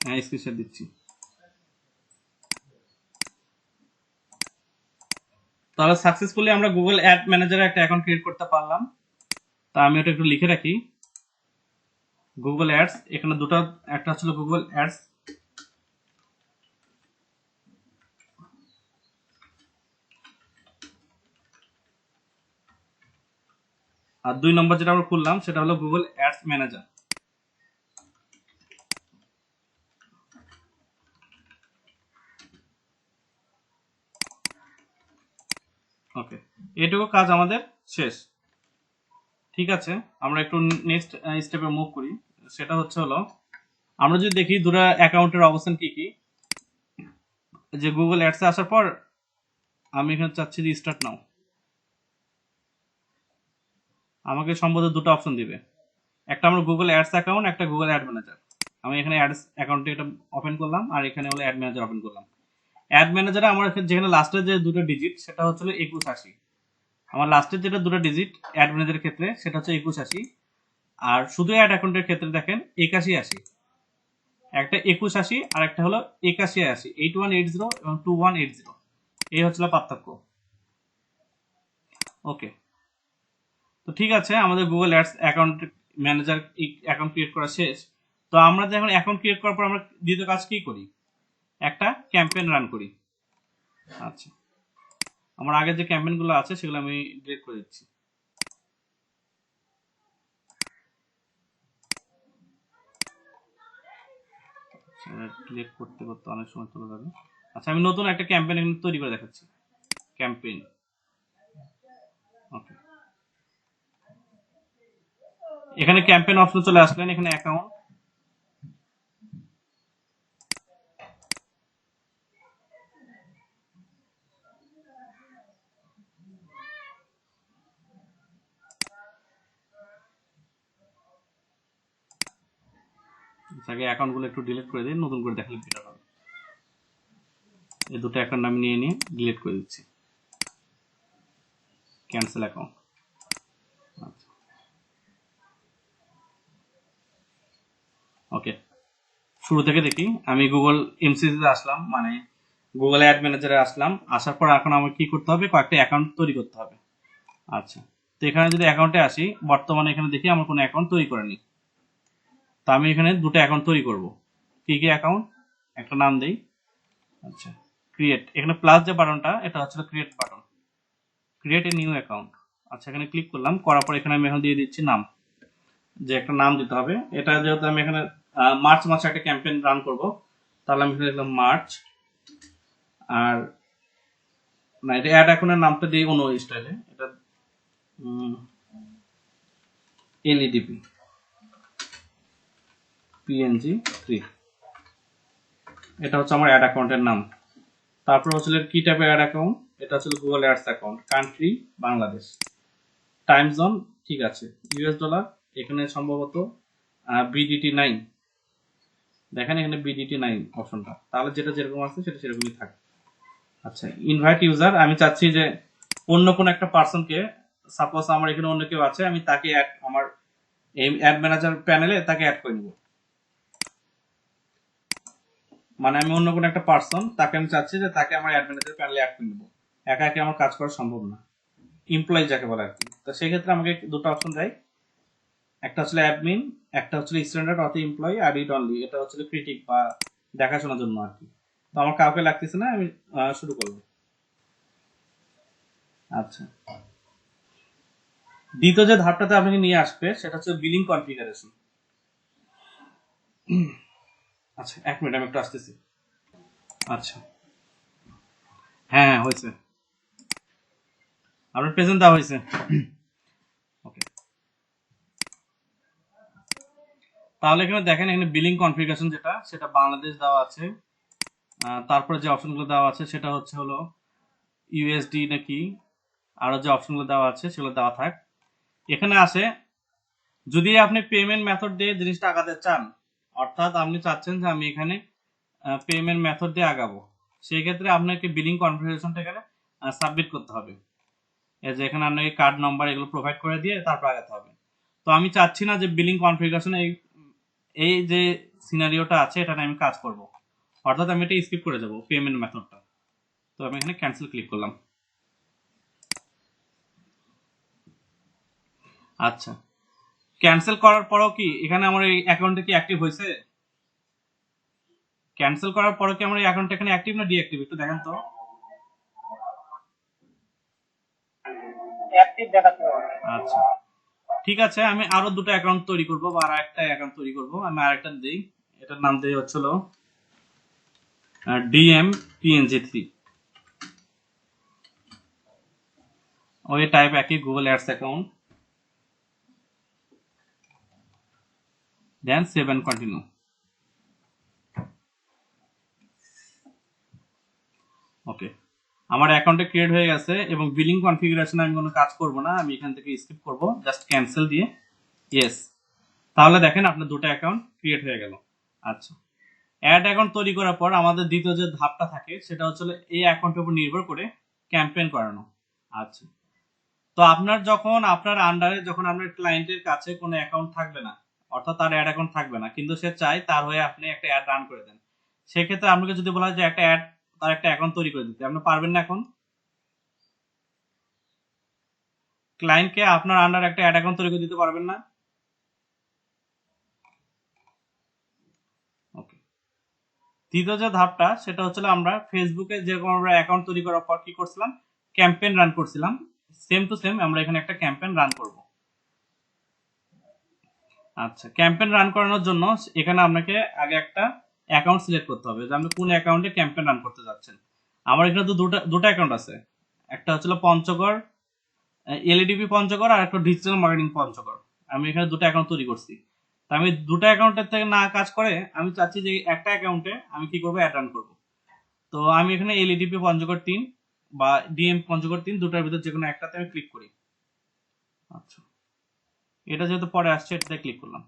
হ্যাঁ স্ক্রিন শেয়ার দিচ্ছি। তাহলে সাকসেসফুলি আমরা গুগল অ্যাড ম্যানেজারে একটা অ্যাকাউন্ট ক্রিয়েট করতে পারলাম। তা আমি ওটা একটু লিখে রাখি, গুগল অ্যাডস, এখানে দুটো, একটা ছিল গুগল অ্যাডস, আর 2 নম্বর যেটা আমরা খুললাম সেটা হলো গুগল অ্যাডস ম্যানেজার। ওকে, এটুকু কাজ আমাদের শেষ। ঠিক আছে, আমরা একটু নেক্সট স্টেপে মুভ করি। সেটা হচ্ছে হলো আমরা যদি দেখি দুটো অ্যাকাউন্টের অবস্থান কি কি। যে গুগল অ্যাডসে আসার পর আমি এখানে চাচ্ছি যে স্টার্ট নাও, আমাকে সম্ভবত দুটো অপশন দিবে, একটা আমার গুগল অ্যাডস অ্যাকাউন্ট, একটা গুগল অ্যাড ম্যানেজার। আমি এখানে অ্যাডস অ্যাকাউন্টে এটা ওপেন করলাম, আর এখানে হলো অ্যাড ম্যানেজার ওপেন করলাম। অ্যাড ম্যানেজারে আমার যেখানে লাস্টের যে দুটো ডিজিট সেটা হচ্ছে 2180, আমার লাস্টের যেটা দুটো ডিজিট অ্যাড ম্যানেজারের ক্ষেত্রে সেটা হচ্ছে 2180, আর শুধু অ্যাড অ্যাকাউন্টের ক্ষেত্রে দেখেন 8180, একটা 2180 আর একটা হলো 8180, 8180 এবং 2180, এই হচ্ছিল পার্থক্য। ওকে, তো ঠিক আছে, আমাদের Google Ads account manager account create করা শেষ। তো আমরা যখন অ্যাকাউন্ট ক্রিয়েট করার পর আমরা দ্বিতীয় কাজ কি করি, একটা ক্যাম্পেইন রান করি। আচ্ছা, আমার আগে যে ক্যাম্পেইনগুলো আছে সেগুলো আমি ডিলিট করে দিচ্ছি। ডিলিট করতে করতে অনেক সময় চলে যাবে। আচ্ছা, আমি নতুন একটা ক্যাম্পেইন এখানে তৈরি করে দেখাচ্ছি, ক্যাম্পেইন। ওকে, এখানে ক্যাম্পেইন অপশন চলে আসলেন, এখানে অ্যাকাউন্ট, আগে অ্যাকাউন্টগুলো একটু ডিলিট করে দিই, নতুন করে দেখালে বেটার হবে। এই দুটো অ্যাকাউন্ট আমি নিয়ে নিয়ে ডিলিট করে দিচ্ছি, ক্যান্সেল অ্যাকাউন্ট। আচ্ছা, ওকে, শুরু থেকে দেখি। আমি গুগল এমসিসিতে আসলাম, মানে গুগল অ্যাড ম্যানেজারে আসলাম। আসার পর এখন আমাকে কি করতে হবে, কয়েকটা অ্যাকাউন্ট তৈরি করতে হবে। আচ্ছা, তো এখানে যদি অ্যাকাউন্টে আসি, বর্তমানে এখানে দেখি আমার কোনো অ্যাকাউন্ট তৈরি করেনি। তো আমি এখানে দুটো অ্যাকাউন্ট তৈরি করব। কি কি অ্যাকাউন্ট, একটা নাম দেই। আচ্ছা, ক্রিয়েট, এখানে প্লাস যে বাটনটা এটা হচ্ছে create button, create a new account. আচ্ছা, এখানে ক্লিক করলাম, করার পর এখানে আমি এখন দিয়ে দিচ্ছি নাম, যে একটা নাম দিতে হবে। এটা যেহেতু আমি এখানে মার্চ মাসে একটা ক্যাম্পেইন রান করব, তাহলে আমি এখানে লিখলাম মার্চ। আর না, এটা অ্যাড অ্যাকাউন্টের নামটা দিই অন্য স্টাইলে, এটা এনইডিপি পিএনজি 3, এটা হচ্ছে আমার অ্যাড অ্যাকাউন্টের নাম। তারপর হচ্ছে কি টাইপের অ্যাড অ্যাকাউন্ট, এটা হচ্ছে Google Ads account, country Bangladesh, time zone ঠিক আছে ইউএস ডলার, এখানে সম্ভবত বিডিটি 9, দেখেন এখানে বিডিটি 9 অপশনটা, তাহলে যেটা যেরকম আছে সেটা সেরকমই থাকে। আচ্ছা, ইনভাইট ইউজার, আমি চাচ্ছি যে অন্য কোনো একটা পার্সনকে, সাপোজ আমার এখানে অন্য কেউ আছে, আমি তাকে আমার এই অ্যাড ম্যানেজার প্যানেলে তাকে অ্যাড করে নিব। মানে আমি অন্য কোনো একটা পার্সন, তাকে আমি চাচ্ছি যে তাকে আমার অ্যাড ম্যানেজার প্যানেলে অ্যাড করে নিব, একা একা আমার কাজ করা সম্ভব না, এমপ্লয়ি যাকে বলে আর কি। তো সেই ক্ষেত্রে আমাকে দুটো অপশন দেয়, একটা হচ্ছে অ্যাডমিন, একটা হচ্ছে স্ট্যান্ডার্ড অথ এমপ্লয়ি আর রিড অনলি, এটা হচ্ছে ক্রিটিক বা দেখাশোনার জন্য আর কি। তো আমার কাউকে লাগতেছে না, আমি শুরু করবো। আচ্ছা, দ্বিতীয় যে ধাপটাতে আপনাকে নিয়ে আসবে সেটা হচ্ছে বিলিং কনফিগারেশন। আচ্ছা, 1 মিনিট, আমি একটু আসতেছি। আচ্ছা, হ্যাঁ হ্যাঁ হয়েছে, আপনার প্রেজেন্ট দেওয়া হয়েছে। ওকে, তাহলে এখানে দেখেন, এখানে বিলিং কনফিগারেশন যেটা, সেটা বাংলাদেশ দেওয়া আছে। তারপরে যে অপশনগুলো দেওয়া আছে সেটা হচ্ছে হলো ইউএসডি নাকি, আরো যে অপশনগুলো দেওয়া আছে সেগুলো দেওয়া থাক। এখানে আসে যদি আপনি পেমেন্ট মেথড দিয়ে জিনিসটা আগাতে চান, অর্থাৎ আপনি চাচ্ছেন যে আমি এখানে পেমেন্ট মেথড দিয়ে আগাবো, সেই ক্ষেত্রে আপনাকে বিলিং কনফিগারেশনটা এখানে সাবমিট করতে হবে। এই যে এখানে আপনাকে কার্ড নাম্বার এগুলো প্রোভাইড করে দিয়ে তারপর আগাতে হবে। তো আমি চাচ্ছি না যে বিলিং কনফিগারেশন এই এই যে সিনারিওটা আছে এটা নিয়ে আমি কাজ করব, অর্থাৎ আমি এটা স্কিপ করে যাব পেমেন্ট মেথডটা। তো আমি এখানে ক্যান্সেল ক্লিক করলাম। আচ্ছা, ক্যান্সেল করার পরও কি এখানে আমার এই অ্যাকাউন্টে কি অ্যাক্টিভ হয়েছে? ক্যান্সেল করার পরও কি আমার এই অ্যাকাউন্ট এখানে অ্যাক্টিভ না ডিঅ্যাক্টিভ, একটু দেখেন তো। অ্যাক্টিভ দেখাচ্ছে। আচ্ছা, ঠিক আছে, আমি আরো দুটো অ্যাকাউন্ট তৈরি করব বা আর একটা অ্যাকাউন্ট তৈরি করব। আমি আরেকটা দিই, এটার নাম দিই হচ্ছিল DMPNG3। ওই টাইপ একই Google Ads account, then save and continue. Okay, আমার অ্যাকাউন্টে ক্রিয়েট হয়ে গেছে এবং বিলিং কনফিগারেশনে আমি কোনো কাজ করব না, আমি এখান থেকে স্কিপ করব, জাস্ট ক্যান্সেল দিয়ে ইয়েস। তাহলে দেখেন আপনার দুটো অ্যাকাউন্ট ক্রিয়েট হয়ে গেল। আচ্ছা, অ্যাড অ্যাকাউন্ট তৈরি করার পর আমাদের দ্বিতীয় যে ধাপটা থাকে সেটা হচ্ছে এই অ্যাকাউন্টের উপর নির্ভর করে ক্যাম্পেইন করানো। আচ্ছা, তো আপনার যখন আপনার আন্ডারে যখন আপনার ক্লায়েন্টের কাছে কোনো অ্যাকাউন্ট থাকবে না, অর্থাৎ তার অ্যাড অ্যাকাউন্ট থাকবে না, কিন্তু সে চায় তার হয়ে আপনি একটা অ্যাড রান করে দেন, সেক্ষেত্রে আপনাকে যদি বলা হয় যে একটা অ্যাড, তার একটা অ্যাকাউন্ট তৈরি করে দিতে, আপনি পারবেন না? এখন ক্লায়েন্টকে আপনার আন্ডার একটা অ্যাড অ্যাকাউন্ট তৈরি করে দিতে পারবেন না? ওকে, তৃতীয় যে ধাপটা সেটা হচ্ছে আমরা ফেসবুকে যেরকম আমরা অ্যাকাউন্ট তৈরি করার পর কি করছিলাম, ক্যাম্পেইন রান করছিলাম, সেম টু সেম আমরা এখানে একটা ক্যাম্পেইন রান করব। আচ্ছা, ক্যাম্পেইন রান করানোর জন্য এখানে আপনাকে আগে একটা অ্যাকাউন্ট সিলেক্ট করতে হবে যে আপনি কোন অ্যাকাউন্টে ক্যাম্পেইন রান করতে যাচ্ছেন। আমার এখানে তো দুটো অ্যাকাউন্ট আছে, একটা হচ্ছে পঞ্চগড় এলইডিপি পঞ্চগড় আর একটা ডিজিটাল মার্কেটিং পঞ্চগড়। আমি এখানে দুটো অ্যাকাউন্ট তৈরি করছি। তা আমি দুটো অ্যাকাউন্টের থেকে না কাজ করে আমি চাচ্ছি যে একটা অ্যাকাউন্টে আমি কি করবো, অ্যাড রান করবো। তো আমি এখানে এলইডিপি পঞ্চগড় 3 বা ডিএম পঞ্চগড় 3 দুটার ভিতর যে কোনো একটাতে আমি ক্লিক করি। আচ্ছা, এটা যেহেতু পরে আসছে এটাতে ক্লিক করলাম।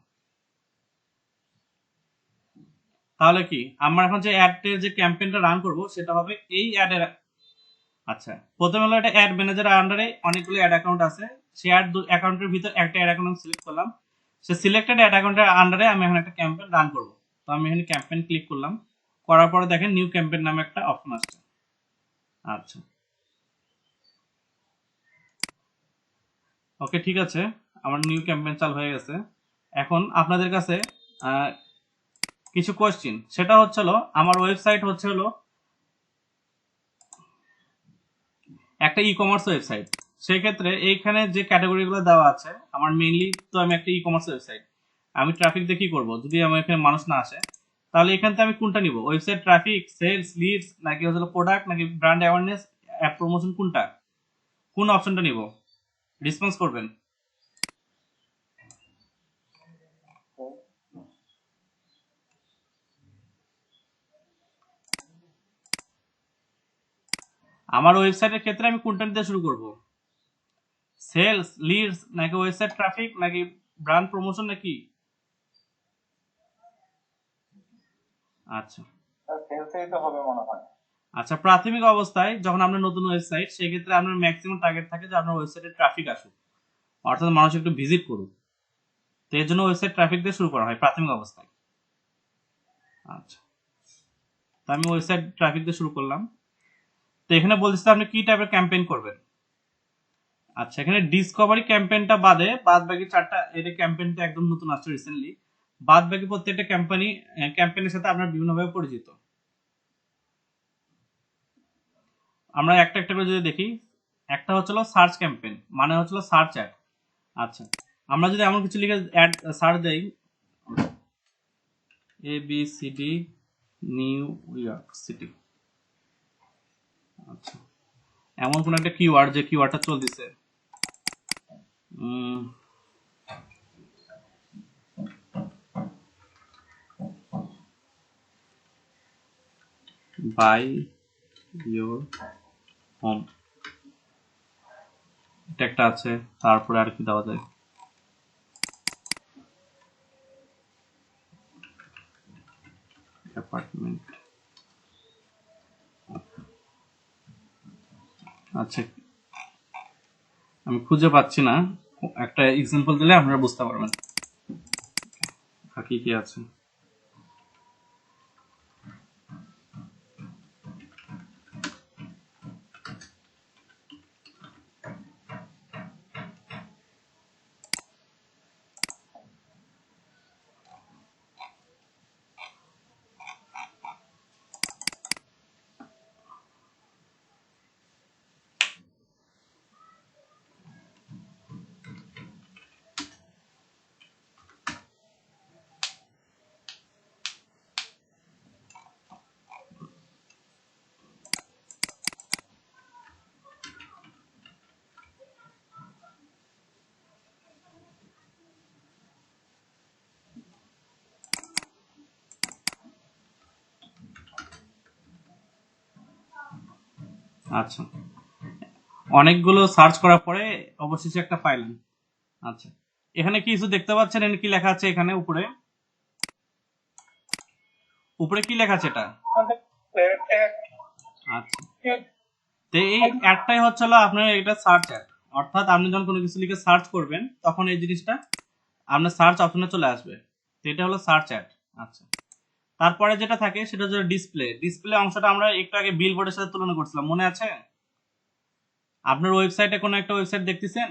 তাহলে কি আমরা এখন যে অ্যাডের যে ক্যাম্পেইনটা রান করব সেটা হবে এই অ্যাডের। আচ্ছা, প্রথমে হলো এটা অ্যাড ম্যানেজার আন্ডারে অনেকগুলো অ্যাড অ্যাকাউন্ট আছে, সেই অ্যাড অ্যাকাউন্টের ভিতর একটা অ্যাড অ্যাকাউন্ট সিলেক্ট করলাম, সে সিলেক্টেড অ্যাড অ্যাকাউন্টের আন্ডারে আমি এখন একটা ক্যাম্পেইন রান করব। তো আমি এখানে ক্যাম্পেইন ক্লিক করলাম, করার পরে দেখেন নিউ ক্যাম্পেইন নামে একটা অপশন আসছে। আচ্ছা, ওকে, ঠিক আছে, আমার নিউ ক্যাম্পেইন চালু হয়ে গেছে। এখন আপনাদের কাছে কিছু কোয়েশ্চেন, সেটা হচ্ছে আমার ওয়েবসাইট হচ্ছে একটা ই কমার্স ওয়েবসাইট। সেই ক্ষেত্রে এইখানে যে ক্যাটাগরিগুলো দেওয়া আছে, আমার মেইনলি তো আমি একটা ই কমার্স ওয়েবসাইট, আমি ট্রাফিক দিয়ে কি করবো যদি আমার এখানে মানুষ না আসে? তাহলে এখান থেকে আমি কোনটা নিব, ওয়েবসাইট ট্রাফিক, সেলস, লিডস, নাকি হচ্ছে প্রোডাক্ট, নাকি ব্র্যান্ড অ্যাওয়ারনেস, অ্যাপ প্রমোশন, কোনটা, কোন অপশনটা নিব? রেসপন্স করবেন। আমার ওয়েবসাইটের ক্ষেত্রে আমি কোনটা নিতে শুরু করব, সেলস, লিডস, নাকি ওয়েবসাইট ট্রাফিক, নাকি ব্র্যান্ড প্রমোশন, নাকি? আচ্ছা, সেলসেই তো হবে মনে হয়। আচ্ছা, প্রাথমিক অবস্থায় যখন আপনার নতুন ওয়েবসাইট, সেক্ষেত্রে আপনার ম্যাক্সিমাম টার্গেট থাকে যে আপনার ওয়েবসাইটে ট্রাফিক আসুক, অর্থাৎ মানুষ একটু ভিজিট করুক। তো এর জন্য ওয়েবসাইট ট্রাফিক দিয়ে শুরু করা হয় প্রাথমিক অবস্থায়। আচ্ছা, তো আমি ওয়েবসাইট ট্রাফিক দিয়ে শুরু করলাম। তো এখানে বলতেছে আপনি কি টাইপের ক্যাম্পেইন করবেন। আচ্ছা, এখানে ডিসকভারি ক্যাম্পেইনটা বাদে বাদ বাকি চারটা, এটা ক্যাম্পেইনটা একদম নতুন আসছে রিসেন্টলি। বাদ বাকি প্রত্যেকটা ক্যাম্পেইনের সাথে আপনার বিভিন্নভাবে পরিচিত। আমরা একটা একটা করে যদি দেখি, একটা হচ্ছিল সার্চ ক্যাম্পেইন, মানে হচ্ছিল সার্চ অ্যাড। আচ্ছা, আমরা যদি এমন কিছু লিখে অ্যাড সার্চ দেই, ABCD নিউ ইয়র্ক সিটি, আচ্ছা, এমন কোন একটা কিওয়ার্ড যে কিওয়ার্ডটা চলতেছে, বাই ইয়োর হোম, এটা একটা আছে। তারপরে আর কি দেওয়া যায়, অ্যাপার্টমেন্ট। আচ্ছা, আমি খুঁজে পাচ্ছি না, একটা এক্সাম্পল দিলে আপনারা বুঝতে পারবেন আর কি কি আছে। আচ্ছা, অনেকগুলো সার্চ করার পরে অবশেষে একটা পাইলাম। আচ্ছা, এখানে কিছু দেখতে পাচ্ছেন, এখানে কি লেখা আছে, এখানে উপরে উপরে কি লেখা আছে এটা? আচ্ছা, তো এই অ্যাডটাই হচ্ছিল আপনার এটা সার্চ অ্যাড, অর্থাৎ আপনি যখন কোনো কিছু লিখে সার্চ করবেন তখন এই জিনিসটা আপনার সার্চ অপশনে চলে আসবে। তো এটা হলো সার্চ অ্যাড। আচ্ছা, তারপরে যেটা থাকে সেটা হচ্ছে ডিসপ্লে অংশটা আমরা একটু আগে বিলবোর্ডের সাথে তুলনা করছিলাম, মনে আছে? আপনার ওয়েবসাইটে কোনো একটা ওয়েবসাইট দেখতেছেন,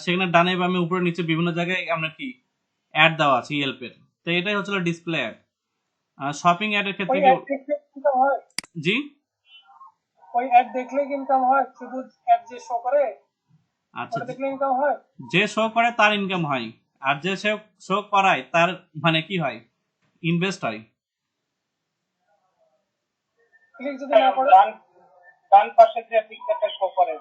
সেখানে ডানে বামে উপরে নিচে বিভিন্ন জায়গায় আপনার কি অ্যাড দেওয়া আছে ইয়েলপের, তো এটাই হচ্ছিল ডিসপ্লে অ্যাড। শপিং অ্যাডের ক্ষেত্রে কি, জি, ওই অ্যাড দেখলে কি ইনকাম হয়? শুধু অ্যাড যে শো করে আচ্ছা, ওটা দেখলে ইনকাম হয়? যে শো করে তার ইনকাম হয়, আর যে শো করায় তার মানে কি হয়, ইনভেস্ট হয়। ক্লিক যদি না করে ডান পাশে যে পিকচারটা শো করে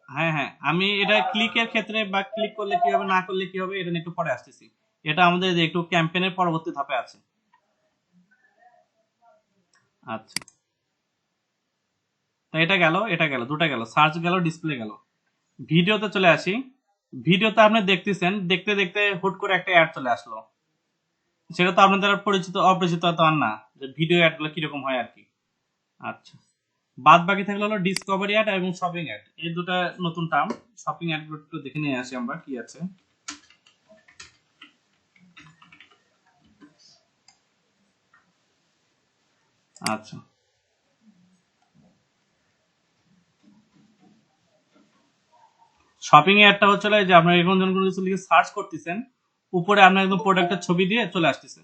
হ্যাঁ হ্যাঁ, আমি এটা ক্লিকের ক্ষেত্রে বা ক্লিক করলে কি হবে না করলে কি হবে এটা নিয়ে একটু পরে আসতেছি। এটা আমাদের একটু ক্যাম্পেইনের পরবর্তী ধাপে আছে। আচ্ছা, তো এটা গেল দুটো গেল, সার্চ গেল, ডিসপ্লে গেল। ভিডিওতে চলে আসি। ভিডিওতে আপনি দেখতেছেন, দেখতে দেখতে হুট করে একটা অ্যাড চলে আসলো, সেটা তো আপনাদের আর পরিচিত অপরিচিত তো আর না, যে ভিডিও অ্যাডগুলো কিরকম হয় আর কি। আচ্ছা, বাদ বাকি থাকলে হলো ডিসকভারি অ্যাড এবং শপিং অ্যাড, এই দুটো নতুন টার্ম। শপিং অ্যাড গুলো একটু দেখে নিয়ে আসি আমরা কি আছে। আচ্ছা, শপিং অ্যাডটা হচ্ছে যে আপনার এখন যখন কোনো কিছু লিখে সার্চ করতেছেন, উপরে আপনার একদম প্রোডাক্টের ছবি দিয়ে চলে আসতেছে।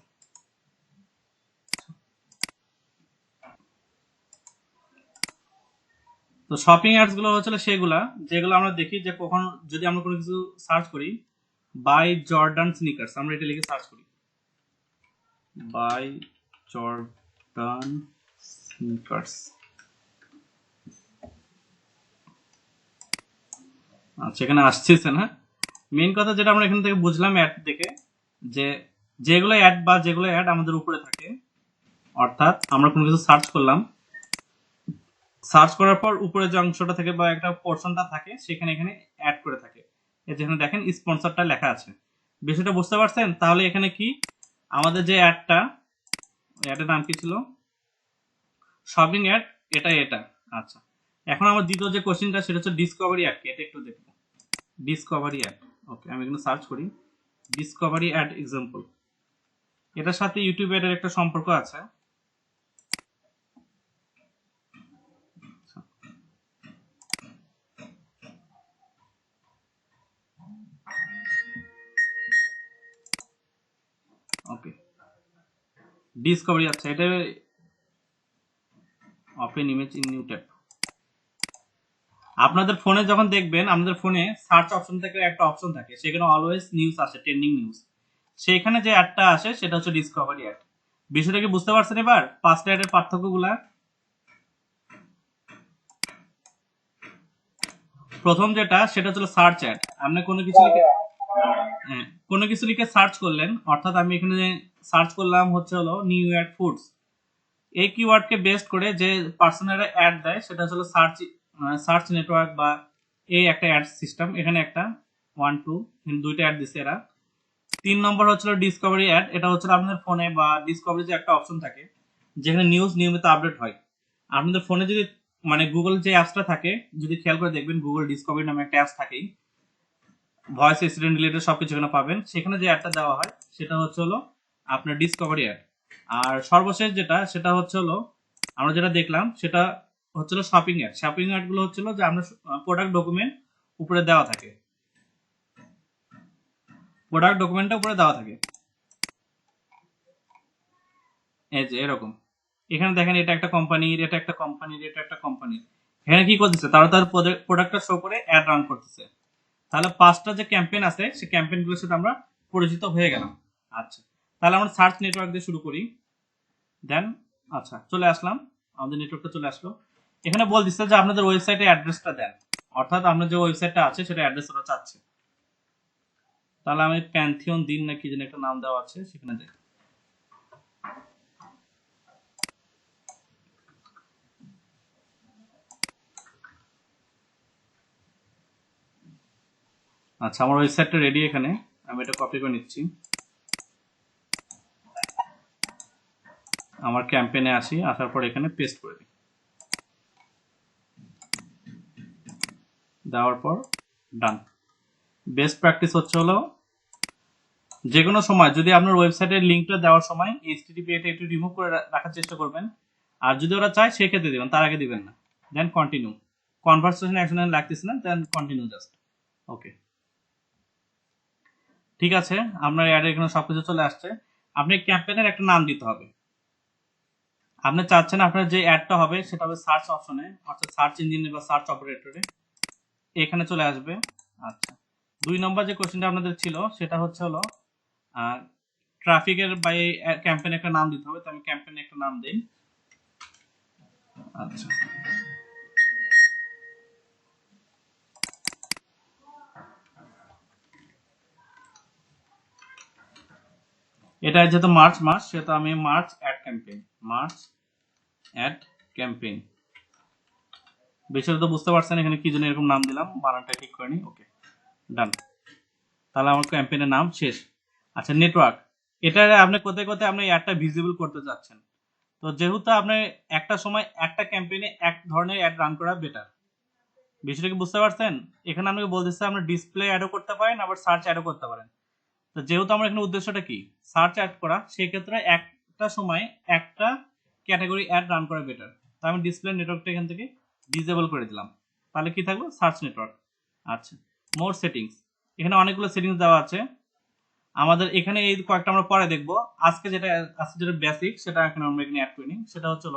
তো শপিং অ্যাডস গুলো হচ্ছে সেগুলা যেগুলো আমরা দেখি যে কখন যদি আমরা কোনো কিছু সার্চ করি, বাই জর্ডান স্নিকার্স, আমরা এটা লিখে সার্চ করি, বাই জর্ডান স্নিকার্স। আচ্ছা, এখানে আসছে না। মেইন কথা যেটা আমরা এখান থেকে বুঝলাম অ্যাড দেখে, যে যেগুলো অ্যাড বা যেগুলো অ্যাড আমাদের উপরে থাকে, অর্থাৎ আমরা কোনো কিছু সার্চ করলাম, সার্চ করার পর উপরে যে অংশটা থাকে বা একটা পোর্শনটা থাকে সেখানে এখানে অ্যাড করে থাকে। এই যেখানে দেখেন স্পন্সরটা লেখা আছে, বিষয়টা বুঝতে পারছেন? তাহলে এখানে কি আমাদের যে অ্যাডের নাম কি ছিল, শপিং অ্যাড, এটা। আচ্ছা, এখন আমার দ্বিতীয় যে কোশ্চেনটা সেটা হচ্ছে ডিসকভারি অ্যাড কি, এটা একটু দেখবো। ডিসকভারি অ্যাড, ওকে, আমি এখানে সার্চ করি ডিসকভারি অ্যাড এক্সাম্পল। এটার সাথে ইউটিউব অ্যাডের একটা সম্পর্ক আছে। ওকে, ডিসকভারি। আচ্ছা, এটা open image in new tab. আপনাদের ফোনে যখন দেখবেন, আমাদের ফোনে সার্চ অপশন থেকে একটা অপশন থাকে, সেখানে অলওয়েজ নিউজ আসে, ট্রেন্ডিং নিউজ। সেখানে যে অ্যাডটা আসে সেটা হচ্ছে ডিসকভারি অ্যাড। বিষয়টা কি বুঝতে পারছেন এবার? পাঁচটা অ্যাডের পার্থক্যগুলা। প্রথম যেটা, সেটা হচ্ছে সার্চ অ্যাড। আপনি কোনো কিছু লিখে, হ্যাঁ, কোনো কিছু লিখে সার্চ করলেন, অর্থাৎ আমি এখানে সার্চ করলাম হচ্ছে হলো নিউ ইয়ার ফুডস। এই কিওয়ার্ডকে বেস্ট করে যে পার্সোনারা অ্যাড দেয় সেটা হলো সার্চ নেটওয়ার্ক বা এই একটা অ্যাড সিস্টেম। এখানে একটা 1 2 দুইটা অ্যাড দিছে এরা। 3 নম্বর হচ্ছিল ডিসকভারি অ্যাড। এটা হচ্ছে আপনাদের ফোনে বা ডিসকভারি যে একটা অপশন থাকে যেখানে নিউজ নিয়মিত আপডেট হয়। আপনাদের ফোনে যদি মানে গুগল যে অ্যাপসটা থাকে, যদি খেয়াল করে দেখবেন গুগল ডিসকভারি নামে একটা অ্যাপস থাকেই, ভয়েস অ্যাসিস্ট্যান্ট রিলেটেড সবকিছু এখানে পাবেন। সেখানে যে অ্যাডটা দেওয়া হয় সেটা হচ্ছে হলো আপনার ডিসকভারি অ্যাড। আর সর্বশেষ যেটা, সেটা হচ্ছে হলো আমরা যেটা দেখলাম সেটা হচ্ছে হলো শপিং অ্যাড। শপিং অ্যাড গুলো হচ্ছে হলো যে আপনার প্রোডাক্ট ডকুমেন্ট উপরে দেওয়া থাকে, প্রোডাক্ট ডকুমেন্টটা উপরে দেওয়া থাকে, এই যে এরকম। এখানে দেখেন এটা একটা কোম্পানির, এটা একটা কোম্পানির, এটা একটা কোম্পানির। এখানে কি করতেছে, তারা তার প্রোডাক্টটা শো করে অ্যাড রান করতেছে। তাহলে পাঁচটা যে ক্যাম্পেইন আছে সেই ক্যাম্পেইনগুলোর সাথে আমরা পরিচিত হয়ে গেলাম। আচ্ছা, তাহলে আমরা সার্চ নেটওয়ার্ক দিয়ে শুরু করি। দেন আচ্ছা, চলে আসলাম, আমাদের নেটওয়ার্কটা চলে আসলো। এখানে বল দিচ্ছে যে আপনাদের ওয়েবসাইটে অ্যাড্রেসটা দেন, অর্থাৎ আপনার যে ওয়েবসাইটটা আছে সেটা অ্যাড্রেস ওরা চাচ্ছে। তাহলে আমি প্যান্থিয়ন দিন নাকি যেন একটা নাম দেওয়া আছে, সেখানে যাই। আচ্ছা, আমার ওয়েবসাইটটা রেডি। এখানে আমি এটা কপি করে নিচ্ছি, আমার ক্যাম্পেইনে আসি, আসার পর এখানে পেস্ট করে দিই। দেওয়ার পর ডান। বেস্ট প্র্যাকটিস হচ্ছে হলো যে কোনো সময় যদি আপনার ওয়েবসাইটের লিঙ্কটা দেওয়ার সময় এইচটিটিপি এটা একটু রিমুভ করে রাখার চেষ্টা করবেন। আর যদি ওরা চায় সেক্ষেত্রে দিবেন, তার আগে দিবেন না। দেন কন্টিনিউ। কনভারসেশন অ্যাকশন লাগতেছে না, দেন কন্টিনিউ জাস্ট। ওকে, ঠিক আছে, আপনার অ্যাডে এখানে সবকিছু চলে আসছে। আপনি ক্যাম্পেইনের একটা নাম দিতে হবে। আপনি চাচ্ছেন আপনার যে অ্যাডটা হবে সেটা হবে সার্চ অপশনে, অর্থাৎ সার্চ ইঞ্জিনে বা সার্চ অপারেটরে এখানে চলে আসবে। আচ্ছা, 2 নম্বর যে কোশ্চেনটা আপনাদের ছিল সেটা হচ্ছে হলো ট্রাফিকের বা এই ক্যাম্পেইন একটা নাম দিতে হবে। তো আমি ক্যাম্পেইনে একটা নাম দিই। আচ্ছা, এটা যেহেতু মার্চ মাস, সেহেতু আমি March ad campaign, March ad campaign. বিষয়টা তো বুঝতে পারছেন এখানে কি জন্য এরকম নাম দিলাম, বানানটা ঠিক করে নি। ওকে, ডান। তাহলে আমার ক্যাম্পেইনের নাম শেষ। আচ্ছা, নেটওয়ার্ক, এটা আপনি কোথায় কোথায় আপনি অ্যাডটা ভিজিবল করতে যাচ্ছেন। তো যেহেতু আপনি একটা সময় একটা ক্যাম্পেইনে এক ধরনের অ্যাড রান করা বেটার। বিষয়টা কি বুঝতে পারছেন? এখানে আমাকে বলতেছে আপনি ডিসপ্লে অ্যাডও করতে পারেন, আবার সার্চ অ্যাডও করতে পারেন। তো যেহেতু আমার এখানে উদ্দেশ্যটা কি সার্চ অ্যাড করা, সেই ক্ষেত্রে একটা সময় একটা ক্যাটাগরি অ্যাড রান করা বেটার। তো আমি ডিসপ্লে নেটওয়ার্কটা এখান থেকে ডিসেবল করে দিলাম। তাহলে কি থাকলো, সার্চ নেটওয়ার্ক। আচ্ছা, মোর সেটিংস, এখানে অনেকগুলো সেটিংস দেওয়া আছে। আমাদের এখানে এই কয়েকটা আমরা পরে দেখবো। আজকে যেটা বেসিক সেটা এখানে আমরা এখানে অ্যাড করে নিই। সেটা হচ্ছে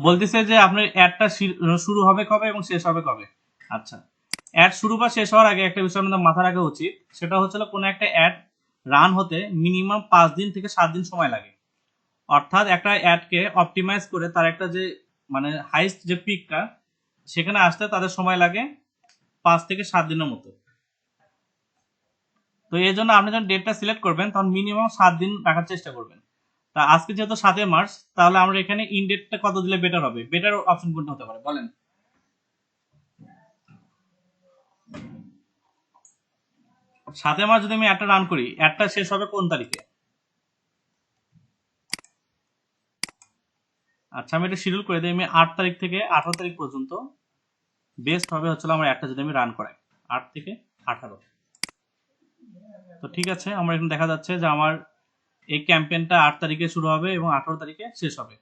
বলতেছে যে আপনার অ্যাডটা শুরু হবে কবে এবং শেষ হবে কবে। আচ্ছা, অ্যাড শুরু বা শেষ হওয়ার আগে একটা বিষয় আমাদের মাথা রাখা উচিত, সেটা হচ্ছে কোনো একটা অ্যাড রান হতে মিনিমাম 5 দিন থেকে 7 দিন সময় লাগে। অর্থাৎ একটা অ্যাডকে অপটিমাইজ করে তার একটা যে মানে হাইস্ট যে পিকটা সেখানে আসতে তাদের সময় লাগে 5 থেকে 7 দিনের মতো। তো এই জন্য আপনি যখন ডেটটা সিলেক্ট করবেন তখন মিনিমাম 7 দিন রাখার চেষ্টা করবেন। তা আজকে যেহেতু 7 মার্চ, তাহলে আমরা এখানে ইন ডেটটা কত দিলে বেটার হবে, বেটার অপশন কোনটা হতে পারে বলেন? 7 মার্চ যদি আমি অ্যাডটা রান করি, অ্যাডটা শেষ হবে কোন তারিখে? আচ্ছা, আমি এটা শিডিউল করে দিই। আমি 8 তারিখ থেকে 18 তারিখ পর্যন্ত বেস্ট হবে হচ্ছে আমার অ্যাডটা যদি আমি রান করাই, 8 থেকে 18। তো ঠিক আছে, আমার এখানে দেখা যাচ্ছে যে আমার এই ক্যাম্পেইনটা 8 তারিখে শুরু হবে এবং 18 তারিখে শেষ হবে।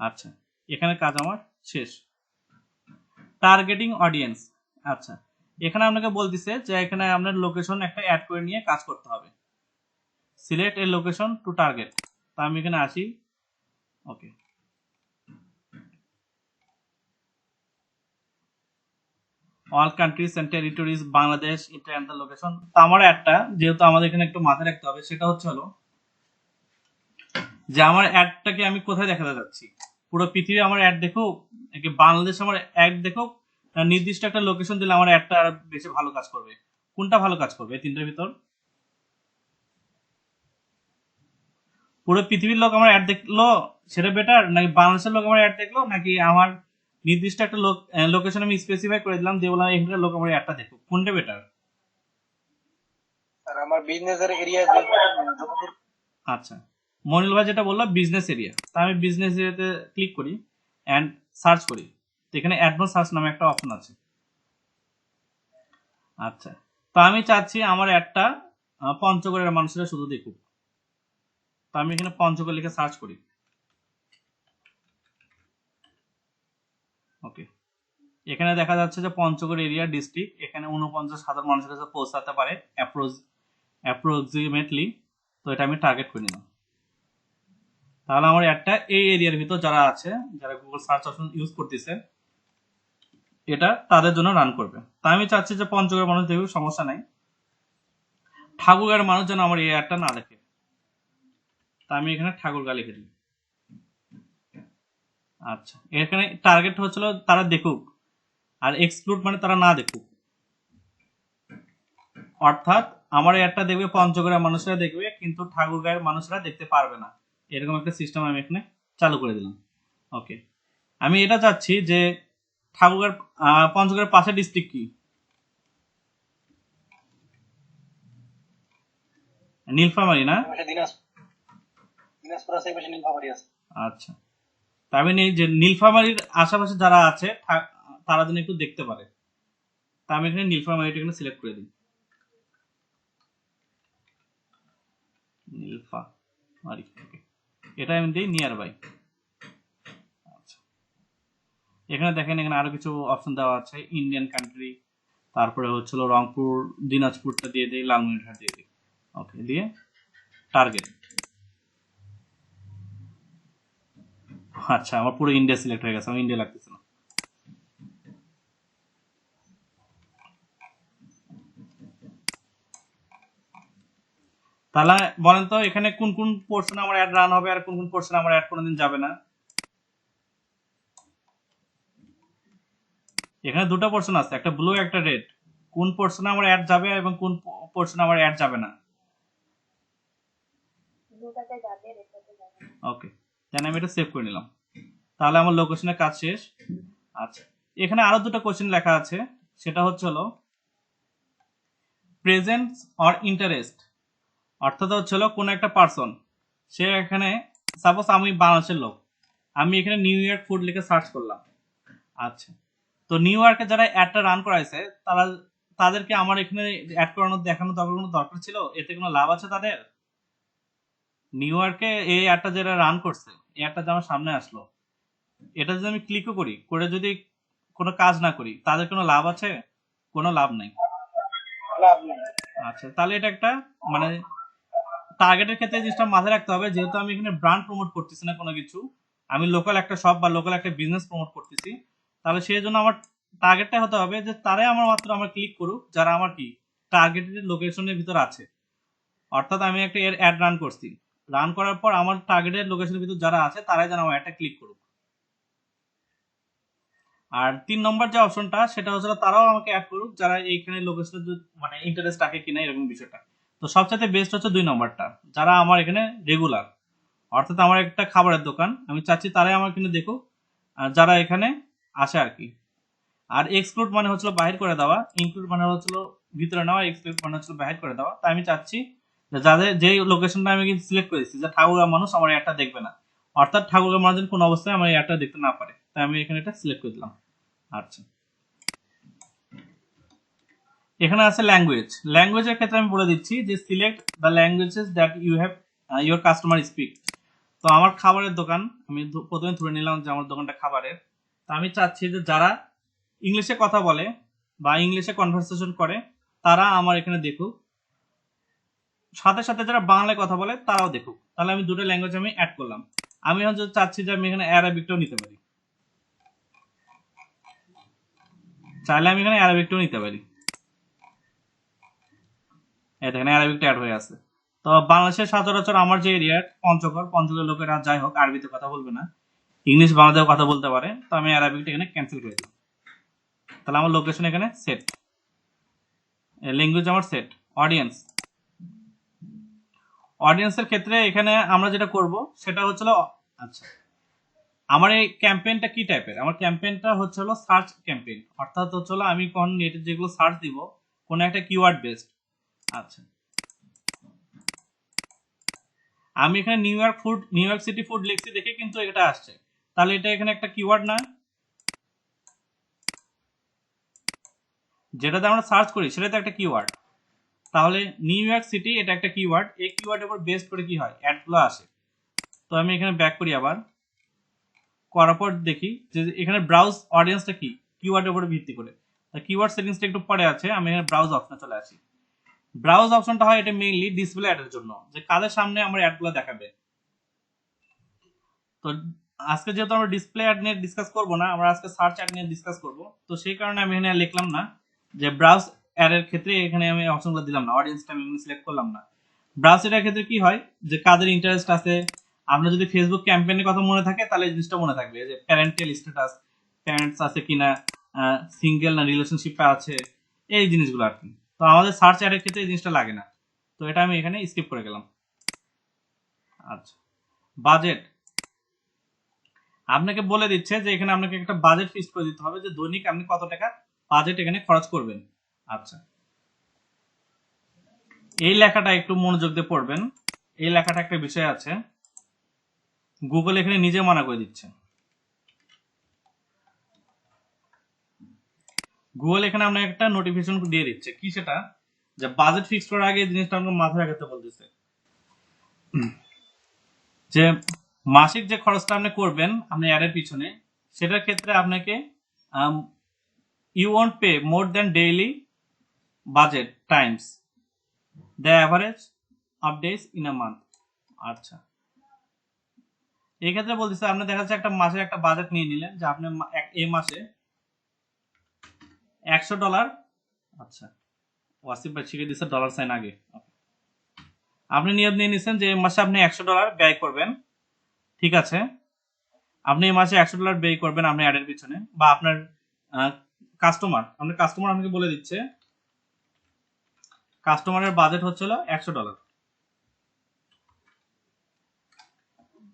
আচ্ছা, এখানে কাজ আমার শেষ। টার্গেটিং অডিয়েন্স, আচ্ছা এখানে আপনাকে বলতেছে যে এখানে আপনার লোকেশন একটা অ্যাড করে নিয়ে কাজ করতে হবে। Select a location to target. তা আমি এখানে আসি, okay. All countries and territories Bangladesh enter and location. তো আমার অ্যাডটা যেহেতু আমাদের এখানে একটু মাথায় রাখতে হবে, সেটা হচ্ছে হলো যে আমার অ্যাডটাকে আমি কোথায় দেখাতে যাচ্ছি। পুরো পৃথিবী আমার অ্যাড দেখুক, নাকি বাংলাদেশ আমার অ্যাড দেখুক, না নির্দিষ্ট একটা লোকেশন দিলে আমার অ্যাডটা আর বেশি ভালো কাজ করবে? কোনটা ভালো কাজ করবে এই তিনটার ভিতর? পুরো পৃথিবীর লোক আমার অ্যাড দেখলো সেটা বেটার, নাকি বাংলাদেশের লোক আমার অ্যাড দেখলো, নাকি আমার নির্দিষ্ট একটা লোকেশন আমি স্পেসিফাই করে দিলাম দিয়ে বললাম এখানকার লোক আমার অ্যাডটা দেখুক, কোনটা বেটার? আর আমার বিজনেসের এরিয়া যতদূর আচ্ছা, মনিল ভাই যেটা বললো বিজনেস এরিয়া, তা আমি বিজনেস এরিয়াতে ক্লিক করি অ্যান্ড সার্চ করি। তো এখানে অ্যাডভান্স সার্চ নামে একটা অপশন আছে। আচ্ছা, তো আমি চাচ্ছি আমার অ্যাডটা পঞ্চগড়ের মানুষেরা শুধু দেখুক। তো আমি এখানে পঞ্চগড় লিখে সার্চ করি, ওকে। এখানে দেখা যাচ্ছে যে পঞ্চগড় এরিয়া ডিস্ট্রিক্ট, এখানে 49,000 মানুষের কাছে পৌঁছাতে পারে অ্যাপ্রক্সিমেটলি। তো এটা আমি টার্গেট করে নিলাম। তাহলে আমার অ্যাডটা এই এরিয়ার ভিতর যারা আছে, যারা গুগল সার্চ অপশন ইউজ করতেছে, এটা তাদের জন্য রান করবে। তা আমি চাচ্ছি যে পঞ্চগড়ের মানুষ দেখবে, সমস্যা নাই। ঠাকুরগাঁয়ের মানুষ যেন আমার এই অ্যাডটা না দেখে, তা আমি এখানে ঠাকুরগাঁ লিখে দিই। আচ্ছা, এখানে টার্গেট হচ্ছিল তারা দেখুক, আর এক্সক্লুড মানে তারা না দেখুক। অর্থাৎ আমার অ্যাডটা দেখবে পঞ্চগড়ের মানুষরা দেখবে, কিন্তু ঠাকুরগাঁয়ের মানুষরা দেখতে পারবে না, এরকম একটা সিস্টেম আমি এখানে চালু করে দিলাম, ওকে। আমি এটা চাচ্ছি যে ঠাকুরগাঁর পঞ্চগড়ের পাশে ডিস্ট্রিক্ট কি? নীলফামারী না? পাশে দিনাজপুর আছে, এই পাশে নীলফামারী আছে। আচ্ছা, তার মানে যে নীলফামারীর আশেপাশে যারা আছে তারা যেন একটু দেখতে পারে। তা আমি এখানে নীলফামারীটা এখানে সিলেক্ট করে দিই, নীলফামারী, ওকে। এটা আমি দিই নিয়ার বাই। আচ্ছা, এখানে দেখেন এখানে আরো কিছু অপশন দেওয়া আছে, ইন্ডিয়ান কান্ট্রি, তারপরে হচ্ছিল রংপুর, দিনাজপুরটা দিয়ে দিই, লালমনিরহাট দিয়ে দিই, ওকে, দিয়ে টার্গেট। আচ্ছা, আমার পুরো ইন্ডিয়া সিলেক্ট হয়ে গেছে, আমার ইন্ডিয়া লাগতেছে না। তাহলে বলেন তো এখানে কোন কোন পোর্শনে আমার অ্যাড রান হবে আর কোন কোন পোর্শনে আমার অ্যাড কোনোদিন যাবে না? এখানে দুটো পোর্শন আছে, একটা ব্লু একটা রেড। কোন পোর্শনে আমার অ্যাড যাবে এবং কোন পোর্শনে আমার অ্যাড যাবে না? ওকে, দেন আমি এটা সেভ করে নিলাম। তাহলে আমার লোকেশনের কাজ শেষ। আচ্ছা, এখানে আরো দুটো কোশ্চেন লেখা আছে, সেটা হচ্ছে হলো প্রেজেন্স অর ইন্টারেস্ট। অর্থাৎ হচ্ছে হলো কোন একটা পার্সন, সে এখানে সাপোজ আমি বাংলাদেশের লোক, আমি এখানে নিউ ইয়র্ক ফুড লিখে সার্চ করলাম। আচ্ছা, তো নিউ ইয়র্কে যারা অ্যাডটা রান করাইছে তারা, তাদেরকে আমার এখানে অ্যাড করানোর দেখানোর কোনো দরকার ছিল? এতে কোনো লাভ আছে তাদের? নিউ ইয়র্কে এই অ্যাডটা যারা রান করছে, এই অ্যাডটা যে আমার সামনে আসলো, এটা যদি আমি ক্লিকও করি, করে যদি কোনো কাজ না করি, তাদের কোনো লাভ আছে? কোনো লাভ নাই। লাভ নেই। আচ্ছা, তাহলে এটা একটা মানে টার্গেটের ক্ষেত্রে এই জিনিসটা মাথায় রাখতে হবে, যেহেতু আমি এখানে ব্র্যান্ড প্রমোট করতেছি না কোনো কিছু, আমি লোকাল একটা শপ বা লোকাল একটা বিজনেস প্রমোট করতেছি, তাহলে সেই জন্য আমার টার্গেটটা হতে হবে যে তারাই আমার মাত্র আমার ক্লিক করুক যারা আমার কি টার্গেটেড লোকেশনের ভিতর আছে। অর্থাৎ আমি একটা এর অ্যাড রান করছি, রান করার পর আমার টার্গেটেড লোকেশনের ভিতর যারা আছে তারাই যেন আমার অ্যাডটা ক্লিক করুক। আর 3 নম্বর যে অপশনটা, সেটা হচ্ছে তারাও আমাকে অ্যাড করুক যারা এইখানে লোকেশনের মানে ইন্টারেস্ট রাখে কিনা এরকম বিষয়টা। তো সবচেয়ে বেস্ট হচ্ছে 2 নম্বরটা, যারা আমার এখানে রেগুলার, অর্থাৎ আমার একটা খাবারের দোকান, আমি চাচ্ছি তারাই আমার কিন্তু দেখুক, আর যারা এখানে আসে আর কি। আর এক্সক্লুড মানে হচ্ছিল বাহির করে দেওয়া, ইনক্লুড মানে হচ্ছিল ভিতরে নেওয়া, এক্সক্লুড মানে হচ্ছিল বাহির করে দেওয়া। তাই আমি চাচ্ছি যে যাদের যেই লোকেশনটা আমি কিন্তু সিলেক্ট করেছি যে ঠাকুরগাঁও মানুষ আমার একটা দেখবে না, অর্থাৎ ঠাকুরগাঁও মানুষ কোন অবস্থায় আমার একটা দেখতে না পারে, তাই আমি এখানে এটা সিলেক্ট করে দিলাম। আচ্ছা, এখানে আছে ল্যাঙ্গুয়েজ। ল্যাঙ্গুয়েজের ক্ষেত্রে আমি বলে দিচ্ছি যে select the languages that you have your customer speak. তো আমার খাবারের দোকান, আমি প্রথমে ধরে নিলাম যে আমার দোকানটা খাবারের, তা আমি চাচ্ছি যে যারা ইংলিশে কথা বলে বা ইংলিশে কনভারসেশন করে তারা আমার এখানে দেখুক, সাথে সাথে যারা বাংলায় কথা বলে তারাও দেখুক। তাহলে আমি দুটো ল্যাঙ্গুয়েজ আমি অ্যাড করলাম। আমি হয়তো চাচ্ছি যে আমি এখানে অ্যারাবিকটাও নিতে পারি, চাইলে আমি এখানে অ্যারাবিকটাও নিতে পারি। দেখেন অ্যারাবিকটা অ্যাড হয়ে আছে। তো বাংলাদেশের সচরাচর আমার যে এরিয়া পঞ্চগড় লোকেরা যাই হোক আরবিতে কথা বলবে না, ইংলিশ বাংলাতেও কথা বলতে পারে। তো আমি অ্যারাবিকটা এখানে ক্যান্সেল করে দিলাম। তাহলে আমার লোকেশন এখানে সেট, ল্যাঙ্গুয়েজ আমার সেট। অডিয়েন্স, অডিয়েন্সের ক্ষেত্রে এখানে আমরা যেটা করব সেটা হচ্ছিল, আচ্ছা আমার এই ক্যাম্পেইনটা কি টাইপের? আমার ক্যাম্পেইনটা হচ্ছে হলো সার্চ ক্যাম্পেইন, অর্থাৎ হচ্ছে হলো আমি কোন নেটে যেগুলো সার্চ দিব কোন একটা কিওয়ার্ড বেসড। আচ্ছা আমি এখানে নিউ ইয়র্ক সিটি ফুড লিখছি দেখে কিন্তু এটা আসছে, তাহলে এটা এখানে একটা কিওয়ার্ড না? যেটাতে আমরা সার্চ করি সেটা তো একটা কিওয়ার্ড। তাহলে নিউ ইয়র্ক সিটি এটা একটা কিওয়ার্ড, এই কিওয়ার্ডের উপর বেস করে কি হয়, অ্যাডগুলো আসে। তো আমি এখানে ব্যাক করি, আবার করার পর দেখি যে এখানে ব্রাউজ অডিয়েন্সটা কি, কিওয়ার্ডের উপর ভিত্তি করে। কিওয়ার্ড সেটিংসটা একটু পরে আছে, আমি এখানে ব্রাউজ অপশনে চলে আসি। ব্রাউজ অপশনটা হয় এটা মেইনলি ডিসপ্লে অ্যাডের জন্য, যে কাদের সামনে আমার অ্যাডগুলো দেখাবে। তো আজকে যেহেতু আমরা ডিসপ্লে অ্যাড নিয়ে ডিসকাস করব না, আমরা আজকে সার্চ অ্যাড নিয়ে ডিসকাস করব, তো সেই কারণে আমি এখানে লিখলাম না যে ব্রাউজ অ্যাডের ক্ষেত্রে এখানে আমি অপশনগুলো দিলাম না, অডিয়েন্সটা আমি সিলেক্ট করলাম না। ব্রাউজ অ্যাডের ক্ষেত্রে কি হয় যে কাদের ইন্টারেস্ট আছে, আমরা যদি ফেসবুক ক্যাম্পেইনের কথা মনে থাকে তাহলে এই জিনিসটা মনে থাকবে, যে প্যারেন্টাল স্ট্যাটাস, প্যারেন্টস আছে কিনা, সিঙ্গেল না রিলেশনশিপে আছে, এই জিনিসগুলো আর কি। তো আমাদের সার্চ অ্যাডের ক্ষেত্রে এই জিনিসটা লাগে না, তো এটা আমি এখানে স্কিপ করে গেলাম। আচ্ছা বাজেট, আপনাকে বলে দিচ্ছে যে এখানে আপনাকে একটা বাজেট ফিক্স করে দিতে হবে যে দৈনিক আপনি কত টাকা বাজেট এখানে খরচ করবেন। আচ্ছা এই লেখাটা একটু মনোযোগ দিয়ে পড়বেন, এই লেখাটা একটা বিষয় আছে, গুগল এখানে নিজে মানা করে দিচ্ছে। গুগল এখানে আপনাকে একটা নোটিফিকেশন দিয়ে দিচ্ছে, কি সেটা, যে বাজেট ফিক্স করার আগে এই জিনিসটা আপনাকে মাথায় রাখতে বলতেছে যে মাসিক যে খরচটা আপনি করবেন আপনি অ্যাডের পিছনে, সেটার ক্ষেত্রে আপনাকে you won't pay more than daily budget times the average of days in a month. আচ্ছা এই ক্ষেত্রে বলতেছে আপনি দেখা যাচ্ছে একটা মাসে একটা বাজেট নিয়ে নিলেন যে আপনি এই মাসে $100। আচ্ছা ওয়াসিফ ভাই শিখে দিচ্ছে ডলার সাইন আগে। আপনি নিয়ম নিয়ে নিচ্ছেন যে এই মাসে আপনি $100 ব্যয় করবেন, ঠিক আছে? আপনি এই মাসে $100 ব্যয় করবেন আপনি অ্যাডের পিছনে, বা আপনার কাস্টমার আপনাকে বলে দিচ্ছে কাস্টমারের বাজেট হচ্ছিল $100।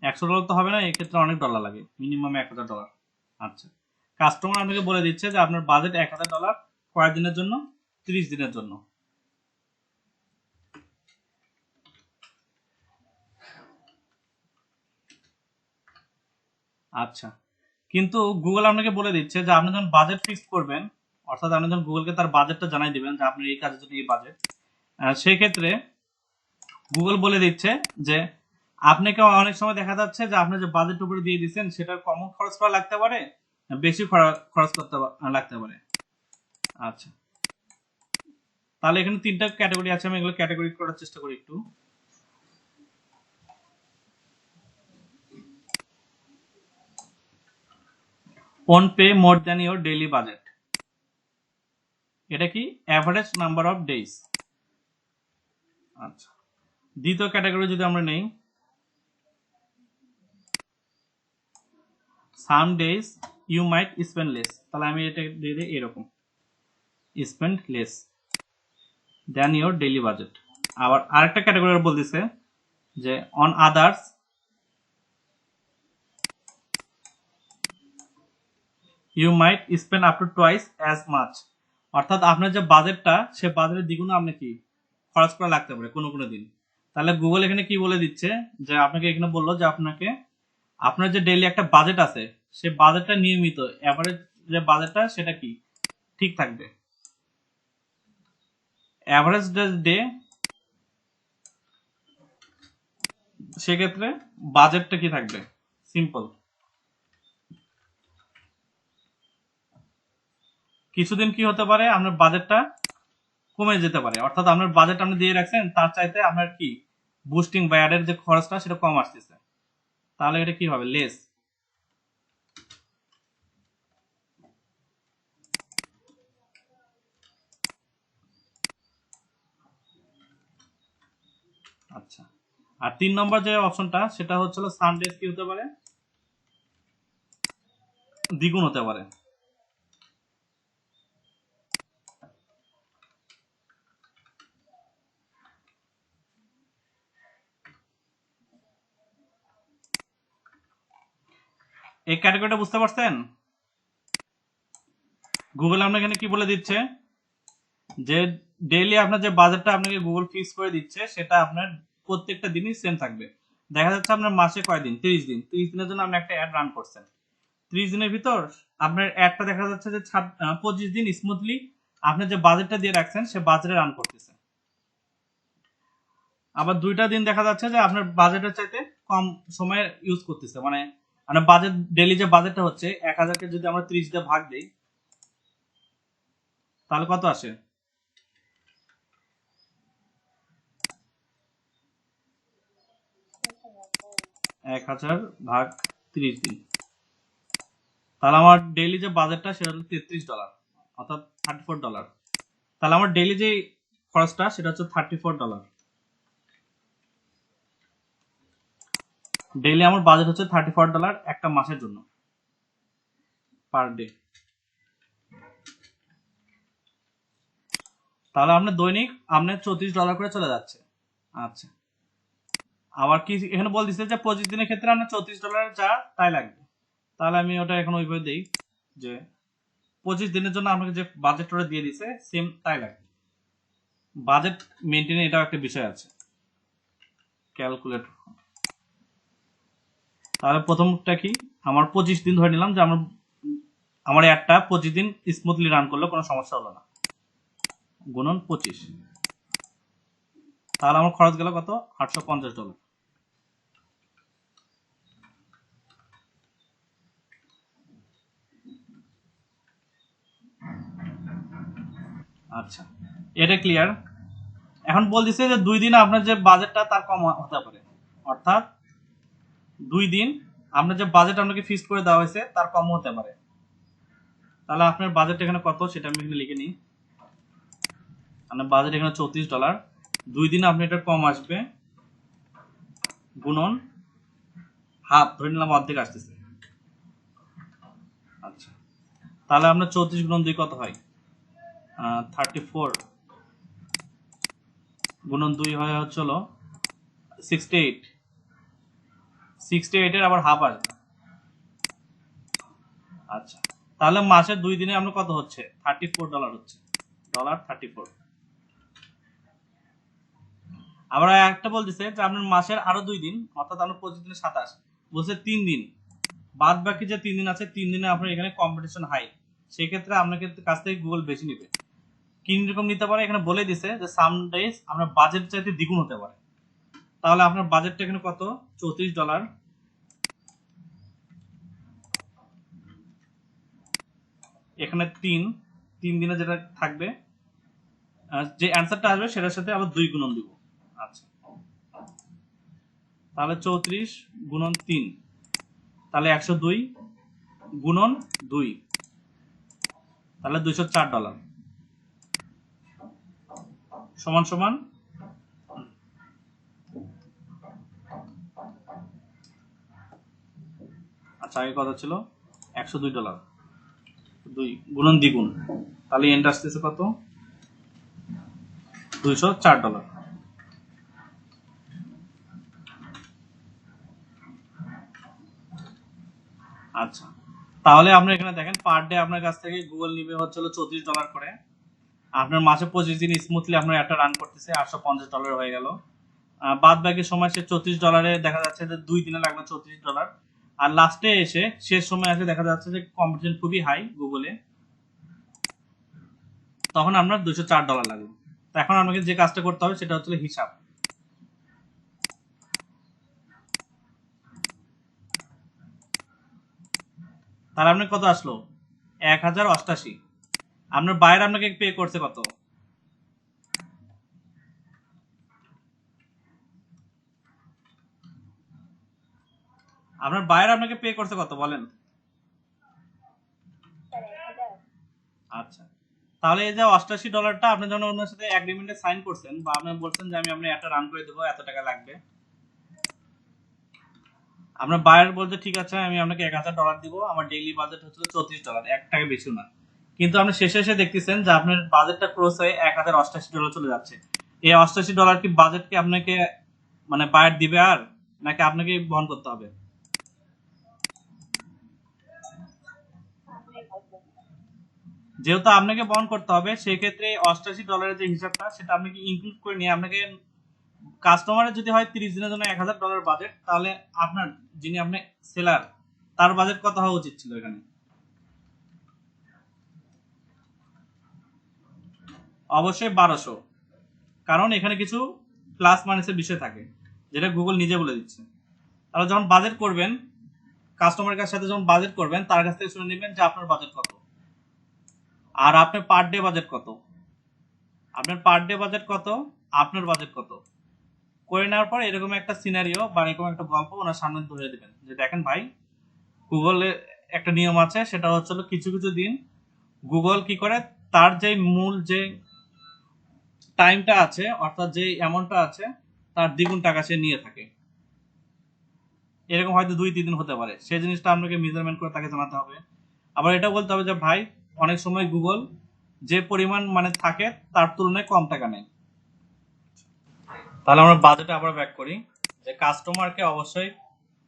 $100 তো হবে না, এই ক্ষেত্রে অনেক ডলার লাগে, মিনিমাম $1000। আচ্ছা কাস্টমার আপনাকে বলে দিচ্ছে যে আপনার বাজেট $1000 কয় দিনের জন্য, 30 দিনের জন্য। আচ্ছা কিন্তু গুগল আপনাকে বলে দিচ্ছে যে আপনি যখন বাজেট ফিক্স করবেন, অর্থাৎ আপনি যখন গুগলকে তার বাজেটটা জানাই দিবেন যে আপনার এই কাজের জন্য এই বাজেট, সেই ক্ষেত্রে গুগল বলে দিচ্ছে যে আপনাকে অনেক সময় দেখা যাচ্ছে যে আপনি যে বাজেট উপরে দিয়ে দিচ্ছেন সেটার কম খরচ করা লাগতে পারে, বেশি খরচ করতে লাগতে পারে। আচ্ছা তাহলে এখানে 3টা ক্যাটাগরি আছে, আমি এগুলো ক্যাটাগরি করার চেষ্টা করি একটু। Won't pay more than your daily budget, এটা কি অ্যাভারেজ নাম্বার অফ ডেজ। আচ্ছা দ্বিতীয় ক্যাটাগরি যদি আমরা নেই, some days you might spend less, তাহলে আমি এটা দিয়ে দিই এরকম, spend less than your daily budget. আবার আরেকটা ক্যাটাগরি বলতেছে যে on others you might spend up to twice as much, অর্থাৎ আপনার যে বাজেটটা সে বাজেটের দ্বিগুণ আপনি কি খরচ করা লাগতে পারে কোনো কোনো দিন। তাহলে গুগল এখানে কি বলে দিচ্ছে যে আপনাকে এখানে বললো যে আপনাকে আপনার যে ডেইলি একটা বাজেট আছে সে বাজেটটা নিয়মিত এভারেজ যে বাজেটটা সেটা কি ঠিক থাকবে, অ্যাভারেজ ডে, সেক্ষেত্রে বাজেটটা কি থাকবে সিম্পল, কিছুদিন কি হতে পারে, আপনার বাজেটটা কমে যেতে পারে, অর্থাৎ আপনার বাজেট আপনি দিয়ে রাখছেন তার চাইতে আপনার কি বুস্টিং বা অ্যাডের যে খরচটা সেটা কম আসতেছে, তাহলে এটা কি হবে, লেস। আচ্ছা, আর 3 নম্বর যে অপশনটা সেটা হচ্ছিল সানডেজ কি হতে পারে, দ্বিগুণ হতে পারে। এই ক্যাটাগরিটা বুঝতে পারছেন? গুগল আপনাকে এখানে কি বলে দিচ্ছে যে ডেইলি আপনার যে বাজেটটা আপনাকে গুগল ফিক্স করে দিচ্ছে সেটা আপনার প্রত্যেকটা দিনই সেম থাকবে। দেখা যাচ্ছে আপনার মাসে কয়দিন, 30 দিন, 30 দিনের জন্য আপনি একটা অ্যাড রান করছেন, 30 দিনের ভিতর আপনার অ্যাডটা দেখা যাচ্ছে যে 25 দিন স্মুথলি আপনি যে বাজেটটা দিয়ে রাখছেন সে বাজেটে রান করতেছে। আবার 2টা দিন দেখা যাচ্ছে যে আপনার বাজেটের চাইতে কম সময় ইউজ করতেছে, মানে মানে বাজেট ডেইলি যে বাজেটটা হচ্ছে 1000কে যদি আমরা 30 দিয়ে ভাগ দেই তাহলে কত আসে, 1000 ভাগ 30 দিন, তাহলে আমার ডেইলি যে বাজেটটা সেটা হলো $33, অর্থাৎ $34। তাহলে আমার ডেইলি যে খরচটা সেটা হচ্ছে $34। ডেইলি আমার বাজেট হচ্ছে $34 একটা মাসের জন্য, পার ডে। তাহলে আপনার দৈনিক আপনার $34 করে চলে যাচ্ছে। আচ্ছা, আবার কি এখানে বল দিচ্ছে যে 25 দিনের ক্ষেত্রে আপনার $34 যা তাই লাগবে, তাহলে আমি ওটা এখন ওইভাবে দেই যে 25 দিনের জন্য আপনাকে যে বাজেট ওটা দিয়ে দিছে সেম তাই লাগবে। বাজেট মেনটেনে এটাও একটা বিষয় আছে, ক্যালকুলেট। তাহলে প্রথমটা কি, আমার 25 দিন ধরে নিলাম যে আমার অ্যাডটা 25 দিন স্মুথলি রান করলো, কোনো সমস্যা হলো না, গুণন 25, তাহলে আমার খরচ গেল কত, $850। আচ্ছা, এটা ক্লিয়ার। এখন বলতেছে যে 2 দিন আপনার যে বাজেটটা তার কম হতে পারে, অর্থাৎ 2 দিন আপনার যে বাজেট আপনাকে ফিক্সড করে দেওয়া হয়েছে তার কম হতে পারে। তাহলে আপনার বাজেট এখানে কত সেটা আমি এখানে লিখে নিই। আপনার বাজেট এখানে $34, 2 দিন আপনি এটা কম আসবে, গুণন হাফ, ধরে নিলাম অর্ধেক আসতেছে। আচ্ছা, তাহলে আপনার 34 গুণন 2 কত হয়, 34, গুণন 2 হয় হচ্ছে হলো 68, 68 এর আবার হাফ আসবে। আচ্ছা, তাহলে মাসে 2 দিনে আপনার কত হচ্ছে, $34 হচ্ছে, $34। আবার একটা বলতেছে যে আপনার মাসের আরো 2 দিন, অর্থাৎ আপনার 25 দিনে 27, বলছে 3 দিন, বাদ বাকি যে 3 দিন আছে 3 দিনে আপনার এখানে কম্পিটিশন হাই, সেই ক্ষেত্রে আপনাকে কাছ থেকে গুগল বেশি নিবে। কি রকম নিতে পারে এখানে বলে দিছে যে সাম ডেজ আপনার বাজেট চাইতে দ্বিগুণ হতে পারে। তাহলে আপনার বাজেটটা এখানে কত, $34, এখানে 3 দিনে যেটা থাকবে, যে অ্যান্সারটা আসবে সেটার সাথে আবার 2 গুণন দিব। আচ্ছা, তাহলে 34 গুণন 3, তাহলে 102 গুণন 2, তাহলে $204 সমান সমান, আচ্ছা আগে কথা ছিল $102, 2 গুণন দ্বিগুণ, তাহলে এন্ড আসতেছে কত, $204। আচ্ছা, তাহলে আপনি এখানে দেখেন পার ডে আপনার কাছ থেকে গুগল নিবে হচ্ছে $34 করে, আপনার মাসে 25 দিন স্মুথলি আপনার একটা রান করতেছে, $850 হয়ে গেল। বাদ বাকি সময় সে $34 দেখা যাচ্ছে যে 2 দিনে লাগলো $34, আর লাস্টে এসে শেষ সময় এসে দেখা যাচ্ছে যে কম্পিটিশন খুবই হাই গুগলে, তখন আপনার $204 লাগলো। তো এখন আপনাকে যে কাজটা করতে হবে সেটা হচ্ছে হিসাব। তাহলে আপনার কত আসলো, 1088, আপনার বায়ার আপনাকে পে করছে কত? আপনার বায়ার আপনাকে পে করছে কত বলেন? আচ্ছা, তাহলে এই যে $88 আপনি যখন ওনার সাথে এগ্রিমেন্টে সাইন করছেন বা আপনি বলছেন যে আমি আপনার একটা রান করে দেবো, এত টাকা লাগবে, আপনার বায়ার বলছে ঠিক আছে আমি আপনাকে $1000 দিব, আমার ডেইলি বাজেট হচ্ছে $34, $1 বেশি না। কিন্তু আপনি শেষে এসে দেখতেছেন যে আপনার বাজেটটা ক্রস হয়ে $1088 চলে যাচ্ছে। এই $88 কি বাজেট কি আপনাকে মানে বায়ার দিবে আর, নাকি আপনাকে বহন করতে হবে? যেহেতু আপনাকে বহন করতে হবে, সেই ক্ষেত্রে $88 যে হিসাবটা সেটা আপনাকে ইনক্লুড করে নিয়ে আপনাকে, কাস্টমারের যদি হয় 30 দিনের জন্য $1000 বাজেট, তাহলে আপনার যিনি আপনি সেলার তার বাজেট কত হওয়া উচিত ছিল এখানে? অবশ্যই 1200, কারণ এখানে কিছু প্লাস মাইনাসের বিষয় থাকে যেটা গুগল নিজে বলে দিচ্ছে। তাহলে যখন বাজেট করবেন, কাস্টমারের সাথে যখন বাজেট করবেন তার কাছ থেকে শুনে নেবেন যে আপনার বাজেট কত আর আপনার পার ডে বাজেট কত, আপনার পার ডে বাজেট কত, আপনার বাজেট কত, করে নেওয়ার পর এরকম একটা সিনারিও বা এরকম একটা গল্প ওনার সামনে ধরে দেবেন যে দেখেন ভাই, গুগলের একটা নিয়ম আছে, সেটা হচ্ছে কিছু কিছু দিন গুগল কি করে, তার যে মূল যে টাইমটা আছে অর্থাৎ যে অ্যামাউন্টটা আছে তার দ্বিগুণ টাকা সে নিয়ে থাকে। এরকম হয়তো 2-3 দিন হতে পারে, সেই জিনিসটা আপনাকে মেজারমেন্ট করে তাকে জানাতে হবে। আবার এটা বলতে হবে যে ভাই, অনেক সময় গুগল যে পরিমাণ মানে থাকে তার তুলনায় কম টাকা নেয়। তাহলে আমরা বাজেটে আবার ব্যাক করি, যে কাস্টমারকে অবশ্যই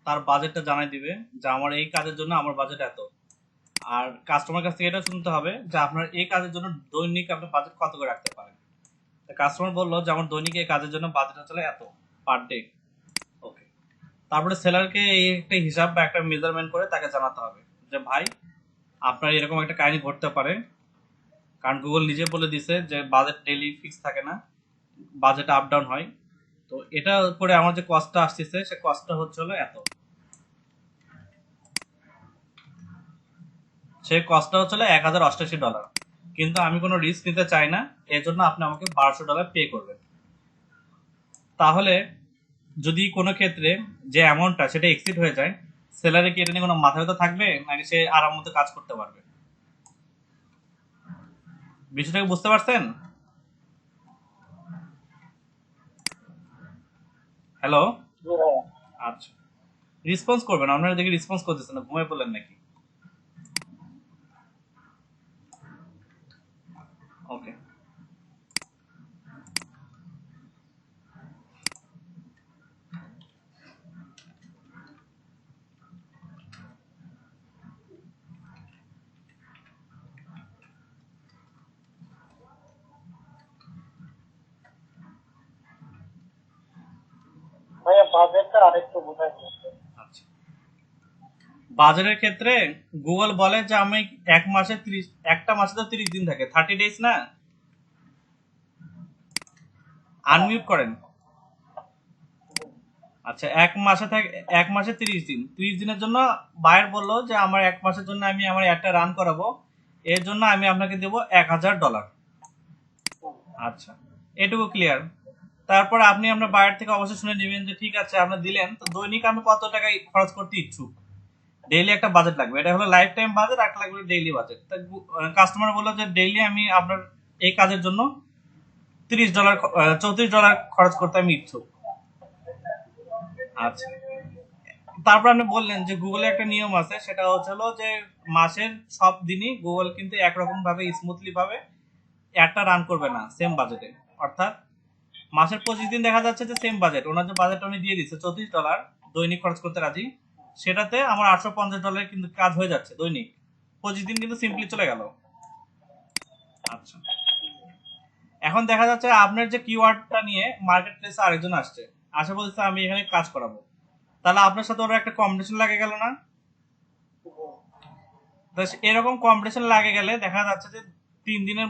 তার বাজেটটা জানাই দিবে যে আমার এই কাজের জন্য আমার বাজেট এত। আর কাস্টমার কাছ থেকে এটা শুনতে হবে যে আপনার এই কাজের জন্য দৈনিক আপনি বাজেট কত করে রাখতে পারেন। কাস্টমার বললো যে আমার দৈনিক এই কাজের জন্য বাজেট হচ্ছে এত পার ডে। ওকে, তারপরে সেলারকে এই একটা হিসাব বা একটা মেজারমেন্ট করে তাকে জানাতে হবে যে ভাই, আপনার এরকম একটা কাহিনী ঘটতে পারে, কারণ গুগল নিজে বলে দিছে যে বাজেট ডেইলি ফিক্স থাকে না, বাজেট আপ ডাউন হয়। তো এটা করে আমার যে কস্টটা আসতেছে সে কস্টটা হচ্ছে এত, সেই কস্টটা হচ্ছে $1088, কিন্তু আমি কোনো রিস্ক নিতে চাই না, এর জন্য আপনি আমাকে $1200 পে করবেন। তাহলে যদি কোনো ক্ষেত্রে যে অ্যামাউন্টটা সেটা এক্সিড হয়ে যায়, সেলারে কি এটা নিয়ে কোনো মাথা ব্যথা থাকবে, নাকি সে আরাম মতো কাজ করতে পারবে? বিষয়টাকে বুঝতে পারছেন? হ্যালো, জি ভাইয়া। আচ্ছা, রেসপন্স করবেন, আপনারা দেখি রেসপন্স করতেছেন না, ঘুমিয়ে পড়লেন নাকি? ওকে, ভাইয়া বাজেটটা আরেকটু বোঝাই দিন। আচ্ছা। বাজারের ক্ষেত্রে গুগল বলে যে আমি এক মাসে 30, একটা মাসে তো 30 দিন থাকে, 30 ডেজ না। আনমিউট করেন। আচ্ছা, এক মাসে 30 দিন, 30 দিনের জন্য বায়ার বললো যে আমার এক মাসের জন্য আমি আমার একটা রান করাবো, এর জন্য আমি আপনাকে দেবো $1000। আচ্ছা, এটুকু ক্লিয়ার। তারপর আপনি আপনার বায়ার থেকে অবশ্যই শুনে নেবেন যে ঠিক আছে আপনি দিলেন, তো দৈনিক আমি কত টাকা খরচ করতে ইচ্ছুক, ডেইলি একটা বাজেট লাগবে, এটা হলো লাইফ টাইম বাজেট, আর একটা লাগবে ডেইলি বাজেট। কাস্টমার বললো যে ডেইলি আমি আপনার এই কাজের জন্য $30, $34 খরচ করতে আমি ইচ্ছুক। আচ্ছা, তারপর আপনি বললেন যে গুগলে একটা নিয়ম আছে, সেটা হচ্ছে যে মাসের সব দিনই গুগল কিন্তু একরকম ভাবে স্মুথলি ভাবে একটা রান করবে না সেম বাজেটে। অর্থাৎ মাসের 25 দিন দেখা যাচ্ছে যে সেম বাজেট, ওনার যে বাজেট উনি দিয়ে দিচ্ছে $34 দৈনিক খরচ করতে রাজি, সেটাতে আমার $850 কিন্তু কাজ হয়ে যাচ্ছে দৈনিক, 25 দিন কিন্তু সিম্পলি চলে গেল। আচ্ছা, এখন দেখা যাচ্ছে আপনার যে কিওয়ার্ডটা নিয়ে মার্কেট প্লেসে আরেকজন আসছে, আশা বলছে আমি এখানে কাজ করাবো, তাহলে আপনার সাথে ওরা একটা কম্পিটিশন লাগে গেল না? তো এরকম কম্পিটিশন লাগে গেলে দেখা যাচ্ছে যে 3 দিনের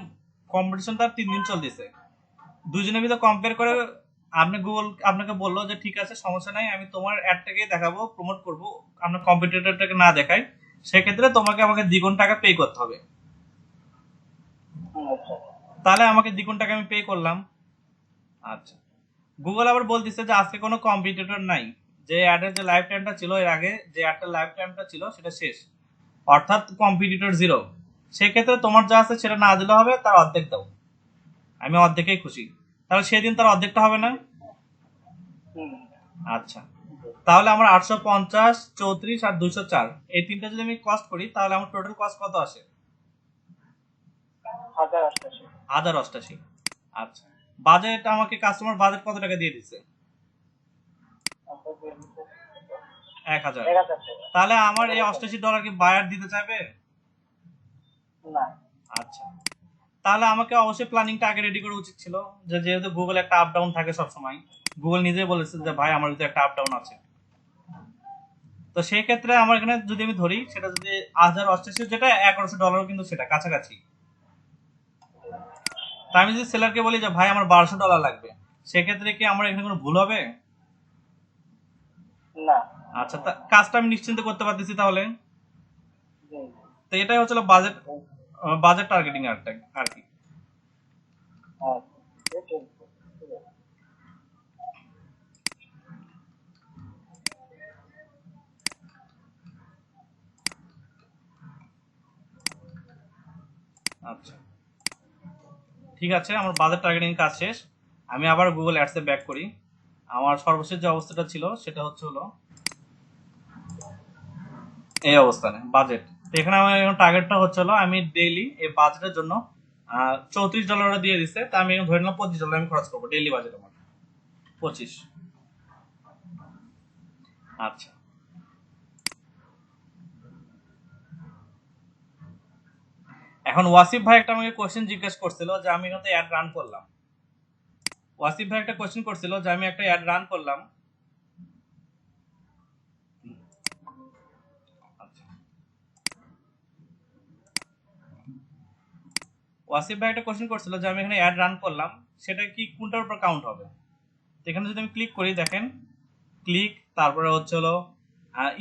কম্পিটিশনটা 3 দিন চলতেছে, দুজনের ভিতরে কম্পেয়ার করে আপনি গুগল আপনাকে বললো যে ঠিক আছে সমস্যা নাই, আমি তোমার অ্যাডটাকে দেখাবো, প্রমোট করবো, আপনার কম্পিটিটরটাকে না দেখাই, সেক্ষেত্রে তোমাকে আমাকে দ্বিগুণ টাকা পে করতে হবে। আচ্ছা। তাহলে আমাকে দ্বিগুণ টাকা আমি পে করলাম। আচ্ছা, গুগল আবার বলতেছে যে আজকে কোনো কম্পিটিটর নাই, যে অ্যাডের যে লাইফ টাইমটা ছিল এর আগে যে অ্যাডটার লাইফ টাইমটা ছিল সেটা শেষ, অর্থাৎ কম্পিটিটর জিরো। সেক্ষেত্রে তোমার যা আছে সেটা না দিলে হবে, তার অর্ধেক দাও। আমি অর্ধেকেই খুশি। তাহলে সেদিন তার অর্ধেকটা হবে না? হুম। আচ্ছা, তাহলে আমার 850, 34 আর 204 এই তিনটা যদি আমি কস্ট করি তাহলে আমার টোটাল কস্ট কত আসে? 1088। 1088। আচ্ছা, বাজেট আমাকে কাস্টমার বাজেট কত টাকা দিয়ে দিচ্ছে? আমরা দিয়ে দিতে 1000। 1000 টাকা। তাহলে আমার এই $88 কি বায়ার দিতে চাইবে? না। আচ্ছা, তাহলে আমাকে অবশ্যই প্ল্যানিংটা আগে রেডি করা উচিত ছিল, যে যেহেতু গুগল একটা আপ ডাউন থাকে সবসময়, গুগল নিজেই বলেছে যে ভাই আমার ভিতরে একটা আপ ডাউন আছে। তো সেই ক্ষেত্রে আমার এখানে যদি আমি ধরি সেটা যদি 1088, যেটা $1100 কিন্তু সেটা কাছাকাছি। তা আমি যদি সেলারকে বলি যে ভাই আমার $1200 লাগবে, সেক্ষেত্রে কি আমার এখানে কোনো ভুল হবে? না। আচ্ছা, কাজটা আমি নিশ্চিন্তে করতে পারতেছি তাহলে। জি। তো এটাই হচ্ছিল বাজেট, বাজেট টার্গেটিং আর কি। আচ্ছা, ঠিক আছে। ঠিক আছে। আচ্ছা, ঠিক আছে, আমার বাজেট টার্গেটিং কাজ শেষ। আমি আবার গুগল অ্যাডসে ব্যাক করি। আমার সর্বশেষ যে অবস্থাটা ছিল সেটা হলো এই অবস্থানে বাজেট। তো এখানে আমার টার্গেটটা হলো আমি ডেইলি এই বাজেটের জন্য $34 দিয়ে দিচ্ছে, তা আমি ধরে নিলাম $25 আমি খরচ করবো ডেইলি বাজেট আমার 25। আচ্ছা, এখন ওয়াসিফ ভাই একটা আমাকে কোশ্চেন জিজ্ঞেস করছিল যে আমি এখানে অ্যাড রান করলাম। ওয়াসিফ ভাই একটা কোশ্চেন করছিল যে আমি একটা অ্যাড রান করলাম। আচ্ছা, ওয়াসিফ ভাই একটা কোশ্চেন করছিল যে আমি এখানে অ্যাড রান করলাম, সেটা কি কোনটার উপর কাউন্ট হবে? এখানে যদি আমি ক্লিক করি, দেখেন ক্লিক, তারপরে হলো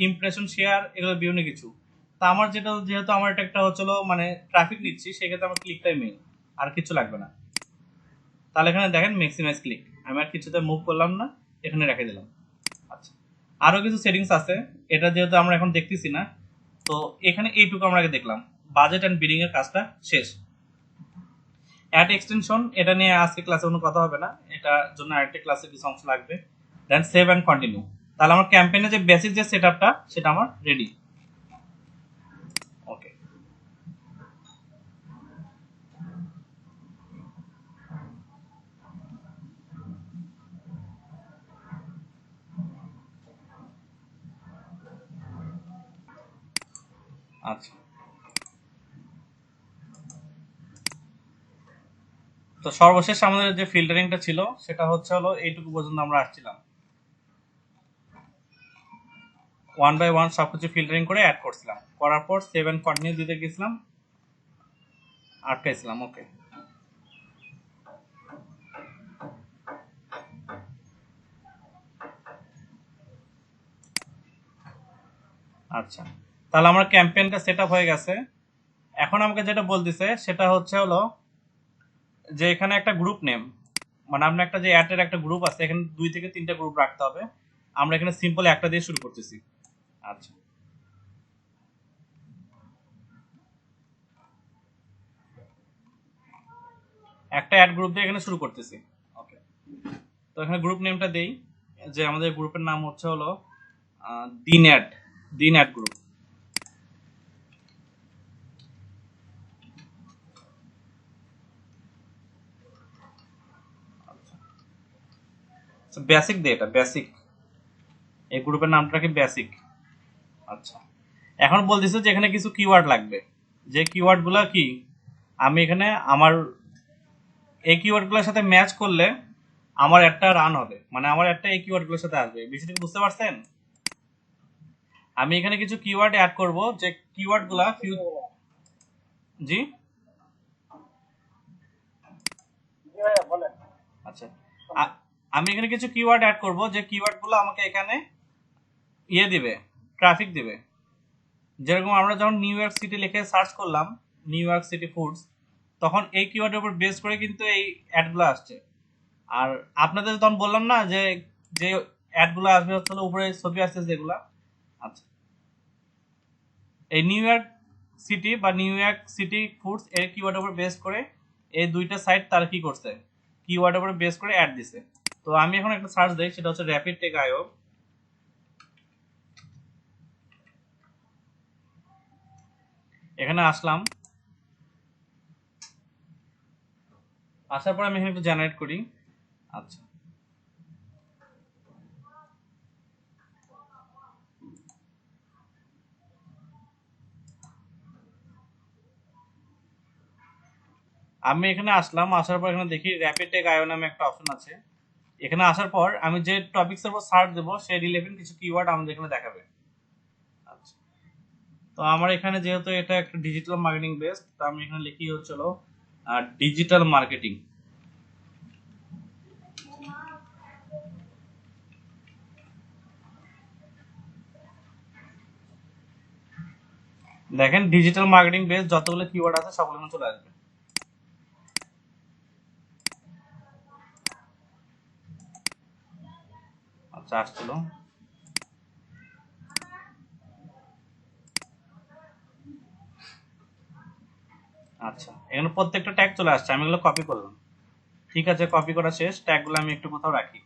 ইমপ্রেশন, শেয়ার, এগুলো বিভিন্ন কিছু। তা আমার যেটা, যেহেতু আমার এটা একটা হলো মানে ট্রাফিক নিচ্ছি, সেক্ষেত্রে আমার ক্লিকটাই মেইন, আর কিছু লাগবে না। তাহলে এখানে দেখেন ম্যাক্সিমাইজ ক্লিক, আমি আর কিছুতে মুভ করলাম না, এখানে রেখে দিলাম। আচ্ছা, আরো কিছু সেটিংস আছে, এটা যেহেতু আমরা এখন দেখতেছি না, তো এখানে এইটুকু আমরা আগে দেখলাম। বাজেট এন্ড বিডিং এর কাজটা শেষ। অ্যাড এক্সটেনশন, এটা নিয়ে আজকে ক্লাসে কোনো কথা হবে না, এটার জন্য আরেকটা ক্লাসে কিছু অংশ লাগবে। দেন সেভ অ্যান্ড কন্টিনিউ। তাহলে আমার ক্যাম্পেইনে যে বেসিক যে সেটআপটা সেটা আমার রেডি। ওকে, আচ্ছা, তো সর্বশেষ আমাদের যে ফিল্টারিংটা ছিল সেটা হলো এইটুকু পর্যন্ত আমরা আসছিলাম। 1 বাই 1 সবকিছু ফিল্টারিং করে অ্যাড করছিলাম, করার পর সেভ অ্যান্ড কন্টিনিউ দিতে গেছিলাম, আটকাইছিলাম। ওকে, আচ্ছা, তাহলে আমার ক্যাম্পেইনটা সেটআপ হয়ে গেছে। এখন আমাকে যেটা বলতেছে সেটা হলো যে এখানে একটা গ্রুপ নেম, মানে আমরা একটা যে অ্যাডের একটা গ্রুপ আছে, এখানে 2 থেকে 3টা গ্রুপ রাখতে হবে। আমরা এখানে সিম্পল একটা দিয়ে শুরু করতেছি। আচ্ছা, একটা অ্যাড গ্রুপ দিয়ে এখানে শুরু করতেছি। ওকে, তো এখানে গ্রুপ নেমটা দেই, যে আমাদের গ্রুপের নাম হলো দিন অ্যাড, দিন অ্যাড গ্রুপ। বেসিক দে, এটা বেসিক, এই গ্রুপের নামটা কি বেসিক। আচ্ছা, এখন বলতেছে যে এখানে কিছু কিওয়ার্ড লাগবে, যে কিওয়ার্ড গুলা কি আমি এখানে আমার এই কিওয়ার্ড গুলোর সাথে ম্যাচ করলে আমার একটা রান হবে, মানে আমার একটা এই কিওয়ার্ড গুলোর সাথে আসবে। বিষয়টা কি বুঝতে পারছেন? আমি এখানে কিছু কিওয়ার্ড অ্যাড করব, যে কিওয়ার্ড গুলা জি জি ভাইয়া বলেন। আচ্ছা, আমি এখানে কিছু কিওয়ার্ড অ্যাড করব, যে কিওয়ার্ড গুলো আমাকে এখানে দিবে, ট্রাফিক দিবে। যেরকম আমরা যখন নিউ ইয়র্ক সিটি লিখে সার্চ করলাম, নিউ ইয়র্ক সিটি ফুডস, তখন এই কিওয়ার্ডের উপর বেস করে কিন্তু এই অ্যাডগুলো আসছে। আর আপনাদের তখন বললাম না যে যে অ্যাডগুলো আসবে হচ্ছে উপরে ছবি আসছে যেগুলা। আচ্ছা, এই নিউ ইয়র্ক সিটি বা নিউ ইয়র্ক সিটি ফুডস এর কিওয়ার্ডের উপর বেস করে এই দুইটা সাইট তারা কি করছে, কিওয়ার্ডের উপর বেস করে অ্যাড দিছে। তো আমি এখন একটা সার্চ দেই, সেটা হচ্ছে র্যাপিড টেক আইও। এখানে আসলাম, আসার পর আমি এখানে একটু জেনারেট করি। আচ্ছা, আমি এখানে আসলাম, আসার পর এখানে দেখি র্যাপিড টেক আইও নামে একটা অপশন আছে। এখানে আসার পর আমি যে টপিকসের উপর সার্চ দেবো সেই রিলেভেন্ট কিছু কিওয়ার্ড আমাদের এখানে দেখাবে। আচ্ছা, তো আমার এখানে যেহেতু এটা একটা ডিজিটাল মার্কেটিং বেসড, তো আমি এখানে লিখি হচ্ছিল ডিজিটাল মার্কেটিং। দেখেন ডিজিটাল মার্কেটিং বেস যতগুলো কিওয়ার্ড আছে সবগুলো এখানে চলে আসবে। আচ্ছা, আসছিল। আচ্ছা, এখানে প্রত্যেকটা ট্যাগ চলে আসছে, আমি এগুলো কপি করলাম। ঠিক আছে, কপি করা শেষ, ট্যাগগুলো আমি একটু কোথাও রাখি।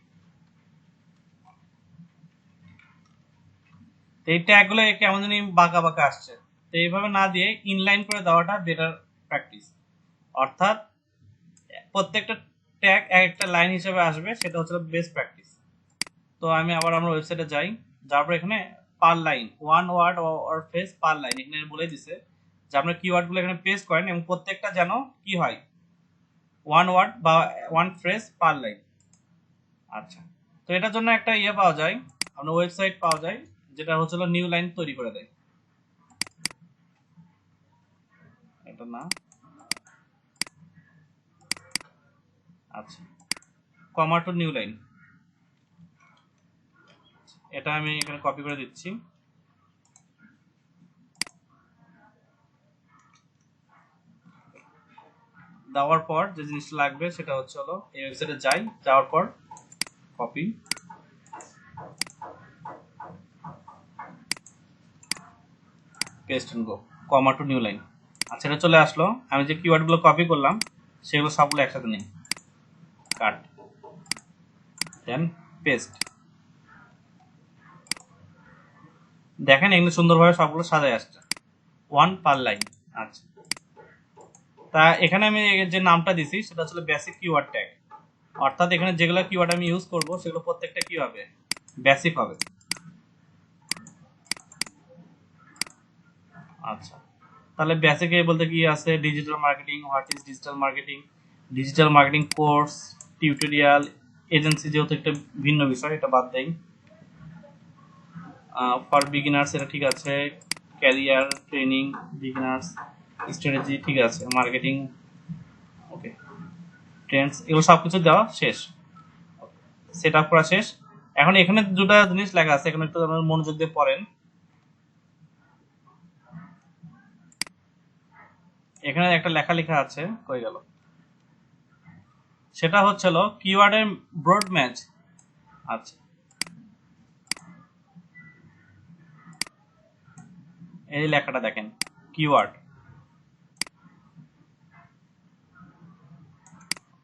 তো এই ট্যাগগুলো কেমন জানি বাঁকা বাঁকা আসছে, তো এইভাবে না দিয়ে ইনলাইন করে দেওয়াটা বেটার প্র্যাকটিস। অর্থাৎ প্রত্যেকটা ট্যাগ একটা লাইন হিসেবে আসবে, সেটা হচ্ছে বেস্ট প্র্যাকটিস। তো আমি আবার আমরা ওয়েবসাইটে যাই, যাওয়ার পর এখানে per line, one word or phrase per line এখানে বলে দিছে যে আপনার কিওয়ার্ডগুলো এখানে পেস্ট করেন এবং প্রত্যেকটা যেন কি হয়, ওয়ান ওয়ার্ড বা ওয়ান ফ্রেজ পার লাইন। আচ্ছা, তো এটার জন্য একটা ইয়ে পাওয়া যায়, আপনার ওয়েবসাইট পাওয়া যায়, যেটা হচ্ছে নিউ লাইন তৈরি করে দেয়। এটা না, আচ্ছা, কমা টু নিউ লাইন, এটা আমি এখানে কপি করে দিচ্ছি। দেওয়ার পর যে জিনিসটা লাগবে সেটা হচ্ছে এই ওয়েবসাইটে যাই, যাওয়ার পর copy, paste and go, comma to new line. আচ্ছা, এটা চলে আসলো। আমি যে কিওয়ার্ডগুলো কপি করলাম সেগুলো সবগুলো একসাথে নিই, কাট, দেন পেস্ট। দেখেন এগুলো সুন্দরভাবে সবগুলো সাজায় আসছে, ওয়ান পার লাইন। আচ্ছা, তা এখানে আমি যে নামটা দিছি সেটা হচ্ছে বেসিক কিওয়ার্ড ট্যাগ। অর্থাৎ এখানে যেগুলো কিওয়ার্ড আমি ইউজ করব সেগুলো প্রত্যেকটা কি হবে, বেসিক হবে। আচ্ছা, তাহলে বেসিকে বলতে কি আছে, digital marketing, what is digital marketing, digital marketing course, tutorial, agency যেহেতু একটা ভিন্ন বিষয়, এটা বাদ দেই। ফর বিগিনার্স এটা ঠিক আছে, ক্যারিয়ার ট্রেনিং, বিগিনার্স স্ট্র্যাটেজি ঠিক আছে, মার্কেটিং, ওকে, ট্রেন্ডস, এগুলো সব কিছু দেওয়া শেষ, সেট আপ করা শেষ। এখন এখানে দুটা জিনিস লেখা আছে, এখানে একটু মনোযোগ দিয়ে পড়েন। এখানে একটা লেখা লেখা আছে, কই গেল, সেটা হচ্ছিল কিওয়ার্ডের ব্রড ম্যাচ। আচ্ছা, এই লেখাটা দেখেন, কিওয়ার্ড,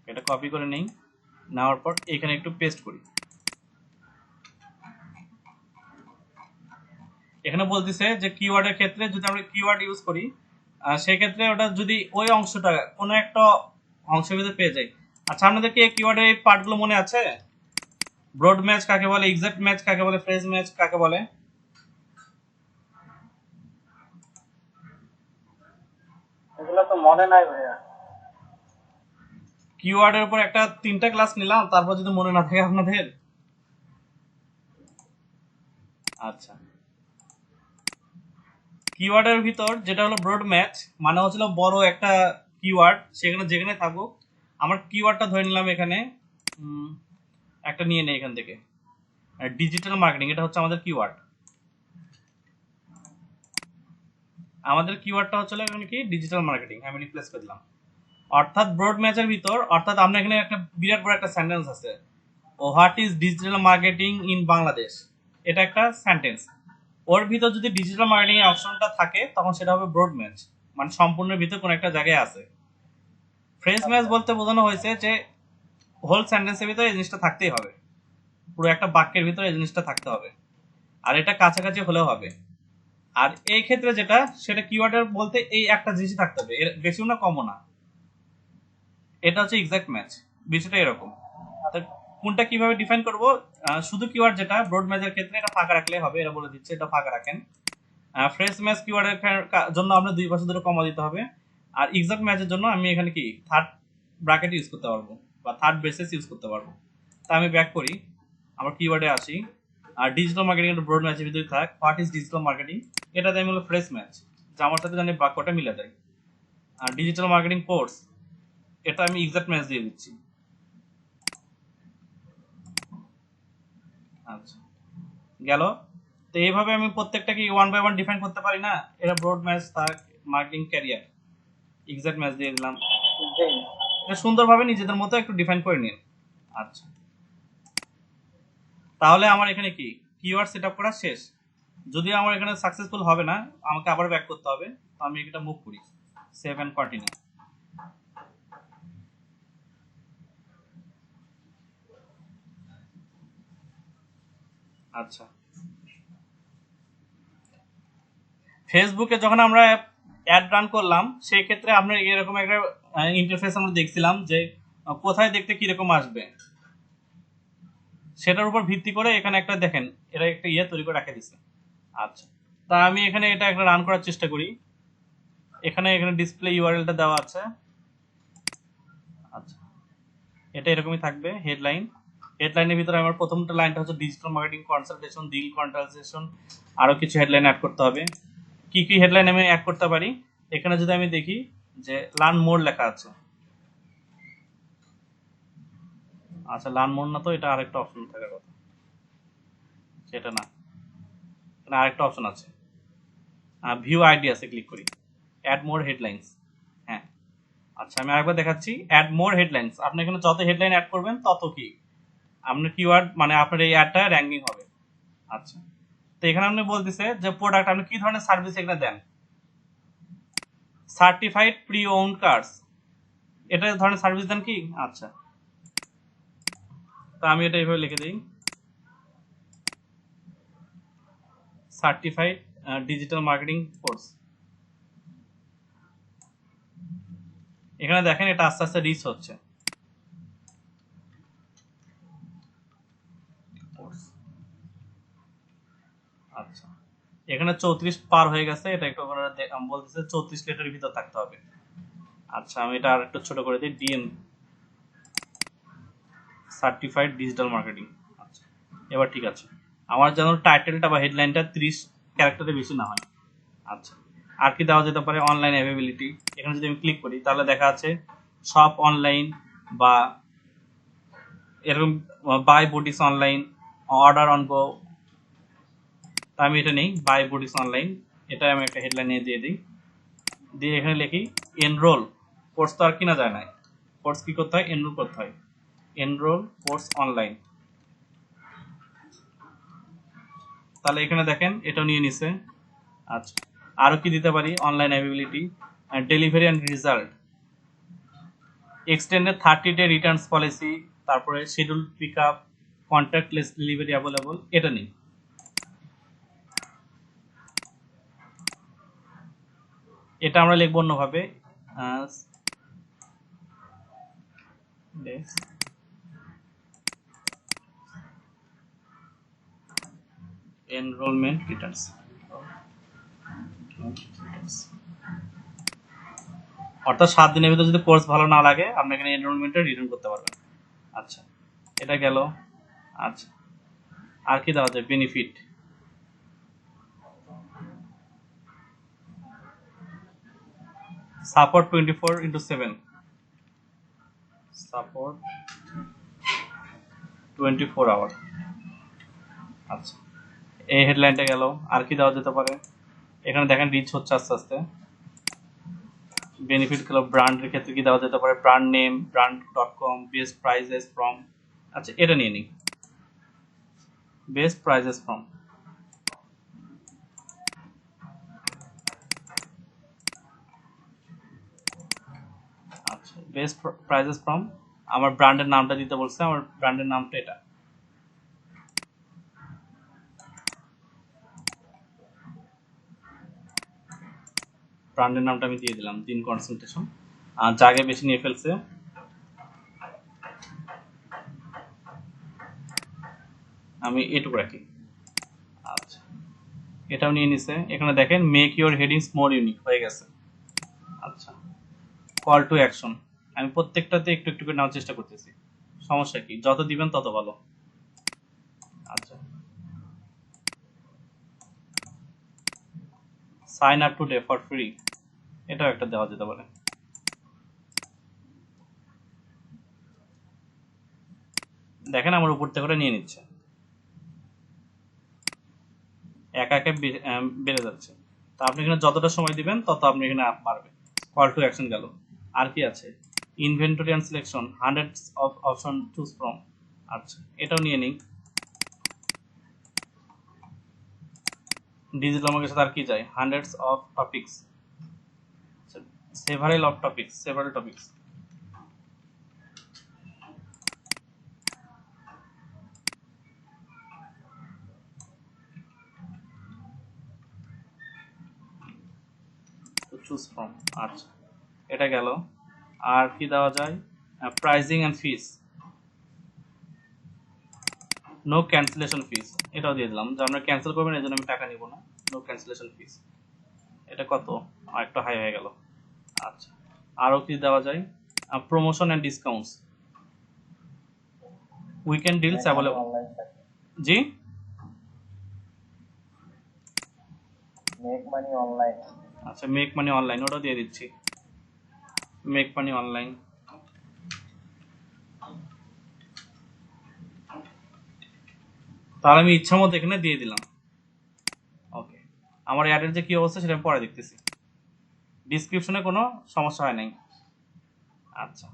এটা কপি করে নেই, নেওয়ার পর এখানে একটু পেস্ট করি। এখানে বলতেছে যে কিওয়ার্ডের ক্ষেত্রে যদি আমরা কিওয়ার্ড ইউজ করি, সেক্ষেত্রে ওটা যদি ওই অংশটা কোনো একটা অংশের ভিতরে পেয়ে যায়। আচ্ছা, আপনাদের কি কিওয়ার্ডের এই পার্টগুলো মনে আছে? ব্রড ম্যাচ কাকে বলে, এক্সাক্ট ম্যাচ কাকে বলে, ফ্রেজ ম্যাচ কাকে বলে? এগুলো তো মনে নাই ভাইয়া। কিওয়ার্ডের উপর একটা 3টা ক্লাস নিলাম, তারপর যদি মনে না থাকে আপনাদের। আচ্ছা, কিওয়ার্ডের ভিতর যেটা হলো ব্রড ম্যাচ, মানে হচ্ছিল বড় একটা কিওয়ার্ড, সেখানে যেখানে থাকুক, আমার কিওয়ার্ডটা ধরে নিলাম এখানে, একটা নিয়ে নেই এখান থেকে, ডিজিটাল মার্কেটিং, এটা হচ্ছে আমাদের কিওয়ার্ড। আমাদের কিওয়ার্ডটা হচ্ছে এখানে কি, ডিজিটাল মার্কেটিং, আমি রিপ্লেস করে দিলাম। অর্থাৎ ব্রড ম্যাচের ভিতর, অর্থাৎ আমরা এখানে একটা বিরাট বড় একটা সেন্টেন্স আছে, what is digital marketing in Bangladesh, এটা একটা সেন্টেন্স। ওর ভিতর যদি ডিজিটাল মার্কেটিং এর অপশনটা থাকে তখন সেটা হবে ব্রড ম্যাচ, মানে সম্পূর্ণের ভিতর কোন একটা জায়গায় আছে। ফ্রেজ ম্যাচ বলতে বোঝানো হয়েছে যে হোল সেন্টেন্সের ভিতরে এই জিনিসটা থাকতেই হবে, পুরো একটা বাক্যের ভিতরে এই জিনিসটা থাকতে হবে, আর এটা কাছাকাছি হলেও হবে। আর এই ক্ষেত্রে যেটা, সেটা কিওয়ার্ডের বলতে এই একটা জিনিসই থাকতে হবে, এর বেশিও না কমও না। এটা হচ্ছে এক্সাক্ট ম্যাচ, বিষয়টা এরকম। তো কোনটা কিভাবে ডিফাইন করব? শুধু কিওয়ার্ড যেটা ব্রড ম্যাচের ক্ষেত্রে এটা ফাঁকা রাখলে হবে, এটা বলে দিচ্ছে এটা ফাঁকা রাখেন। ফ্রেজ ম্যাচ কিওয়ার্ডের জন্য আমরা দুই পাশে দুটো কমা দিতে হবে। আর এক্সাক্ট ম্যাচের জন্য আমি এখানে কি থার্ড ব্র্যাকেট ইউজ করতে পারবো বা থার্ড ব্রেসেস ইউজ করতে পারবো। তা আমি ব্যাক করি, আমার কিওয়ার্ডে আসি, আর ডিজিটাল মার্কেটিং একটা ব্রড ম্যাচের ভিতরে থাক, হোয়াট ইজ ডিজিটাল মার্কেটিং, এটাতে আমি হলো ফ্রেজ ম্যাচ, যা আমার সাথে জানি বাক্যটা মিলে যায়। আর ডিজিটাল মার্কেটিং কোর্স, এটা আমি এক্সাক্ট ম্যাচ দিয়ে দিচ্ছি। আচ্ছা, গেল। তো এইভাবে আমি প্রত্যেকটা কি ওয়ান বাই ওয়ান ডিফাইন করতে পারি না? এটা ব্রড ম্যাচ, তার মার্কেটিং ক্যারিয়ার, এক্সাক্ট ম্যাচ দিয়ে দিলাম। এটা সুন্দরভাবে নিজেদের মতো একটু ডিফাইন করে নিন। আচ্ছা, তাহলে আমার এখানে কি কিওয়ার্ড সেটআপ করা শেষ। যদিও আমার এখানে সাকসেসফুল হবে না, আমাকে আবার ব্যাক করতে হবে, তো আমি এটা মুভ করি, সেভ এন্ড কন্টিনিউ। আচ্ছা, ফেসবুকে যখন আমরা অ্যাড রান করলাম সেই ক্ষেত্রে আমরা এরকম একটা ইন্টারফেস আমরা দেখছিলাম যে কোথায় দেখতে কিরকম আসবে, সেটার উপর ভিত্তি করে এখানে একটা দেখেন এটা একটা ইয়ে তৈরি করে রেখে দিছে। আচ্ছা, তা আমি এখানে এটা একটা রান করার চেষ্টা করি। এখানে ডিসপ্লে ইউআরএলটা দেওয়া আছে। আচ্ছা, এটা এরকমই থাকবে হেডলাইন। হেডলাইনের ভিতরে আমার প্রথমটা লাইনটা হচ্ছে digital marketing consultation, deal consultation, আরো কিছু হেডলাইন অ্যাড করতে হবে। কি কি হেডলাইন আমি অ্যাড করতে পারি? এখানে যদি আমি দেখি যে লার্ন মোর লেখা আছে। আচ্ছা, লার্ন মোর না, তো এটা আরেকটা অপশন থাকার কথা, সেটা না, এখানে আরেকটা অপশন আছে, ভিউ আইডিয়াসে ক্লিক করি, অ্যাড মোর হেডলাইন্স। হ্যাঁ, আচ্ছা, আমি আরেকবার দেখাচ্ছি, অ্যাড মোর হেডলাইন্স। আপনি এখানে যত হেডলাইন অ্যাড করবেন তত কি আপনার কিওয়ার্ড, মানে আপনার এই অ্যাডটা র্যাঙ্কিং হবে। আচ্ছা, তো এখানে আপনি বলতেছে যে প্রোডাক্ট আপনি কি ধরনের সার্ভিস এখানে দেন, সার্টিফাইড প্রি ওন কার্স, এটা ধরনের সার্ভিস দেন কি? আচ্ছা, তো আমি এটা এইভাবে লিখে দিই, সার্টিফাইড ডিজিটাল মার্কেটিং কোর্স। এখানে দেখেন এটা আস্তে আস্তে রিচ হচ্ছে। আচ্ছা, এখানে 34 পার হয়ে গেছে, এটা একটু বলতেছে 34 লেটারের ভিতর থাকতে হবে। আচ্ছা, আমি এটা আর একটু ছোট করে দিই, ডিএম সার্টিফাইড ডিজিটাল মার্কেটিং। আচ্ছা, এবার ঠিক আছে, আমার যেন টাইটেলটা বা হেডলাইনটা 30 ক্যারেক্টারের বেশি না হয়। আচ্ছা, আর কি দেওয়া যেতে পারে? Online availability. এখানে যদি আমি ক্লিক করি তাহলে দেখা আছে সব অনলাইন, বা এরকম buy boutiques online, order on go. আমি এটা নেই, বাই বুটিক্স অনলাইন, এটা আমি একটা হেডলাইন নিয়ে দিয়ে দিই, দিয়ে এখানে লিখি এনরোল কোর্স। তো আর কিনা যায় না, কোর্স কি করতে হয়? এনরোল করতে হয়, এনরোল কোর্স অনলাইন। তাহলে এখানে দেখেন এটাও নিয়ে নিছে। আচ্ছা, আরো কি দিতে পারি? Online availability, delivery and result, extended 30 day returns policy, তারপরে schedule pick up, contactless delivery available, এটা নেই। এটা আমরা লিখবো অন্যভাবে, এনরোলমেন্ট রিটার্নস। অর্থাৎ 7 দিনের ভিতরে যদি কোর্স ভালো না লাগে আপনি এখানে এনরোলমেন্টে রিটার্ন করতে পারবেন। আচ্ছা, এটা গেল। আচ্ছা, আর কি দেওয়া যায়? Benefit, support 24/7, support 24 hour. আচ্ছা, এই হেডলাইনটা গেল। আর কি দেওয়া যেতে পারে? এখানে দেখেন রিচ হচ্ছে আস্তে আস্তে, বেনিফিট গুলো ব্র্যান্ডের ক্ষেত্রে কি দেওয়া যেতে পারে, brand name, brand.com, best prices from. আচ্ছা, এটা নিয়ে নিই, বেস্ট প্রাইজেস ফ্রম। আচ্ছা, বেস্ট প্রাইজেস ফ্রম, আমার ব্র্যান্ডের নামটা দিতে বলছে, আমার ব্র্যান্ডের নামটা এটা। ব্র্যান্ডের নামটা আমি দিয়ে দিলাম, দিন কনসেন্ট্রেশন। আর জায়গা বেশি নিয়ে ফেলছে, আমি এটুকু রাখি। আচ্ছা, এটাও নিয়ে নিছে। এখানে দেখেন make your headings more unique হয়ে গেছে। আচ্ছা, কল টু অ্যাকশন, আমি প্রত্যেকটাতে একটু একটু করে নেওয়ার চেষ্টা করতেছি, সমস্যা কি, যত দিবেন তত ভালো। আচ্ছা, sign up today for free, এটাও একটা দেওয়া যেতে পারে। দেখেন আমার উপর থেকে করে নিয়ে নিচ্ছে, একা একা বেড়ে যাচ্ছে। তা আপনি এখানে যতটা সময় দিবেন তত আপনি এখানে বাড়বে। কল টু অ্যাকশন গেল। আর কি আছে, inventory and selection, hundreds of option choose from. আচ্ছা, এটাও নিয়ে নিই। ডিজিটাল মার্কেটের সাথে আর কি যায়, hundreds of topics, several of topics, several topics. Choose from. আচ্ছা, এটা গেল। আর কি দেওয়া যায়, pricing and fees, no cancellation fees, এটাও দিয়ে দিলাম, যে আপনারা ক্যান্সেল করবেন এই জন্য আমি টাকা নিব না, নো ক্যান্সেলেশন ফিস। এটা কত, আর একটু হাই হয়ে গেল। আচ্ছা, আরও কি দেওয়া যায়, promotion and discounts, weekend deals available. Online থাকে, জি, মেক মানি অনলাইন। আচ্ছা, মেক মানি অনলাইন, ওটাও দিয়ে দিচ্ছি, মেক মানি অনলাইন। তাহলে আমি ইচ্ছা মতো এখানে দিয়ে দিলাম। ওকে, আমার অ্যাডের যে কি অবস্থা সেটা আমি পরে দেখতেছি। ডিসক্রিপশনে কোনো সমস্যা হয় নাই। আচ্ছা,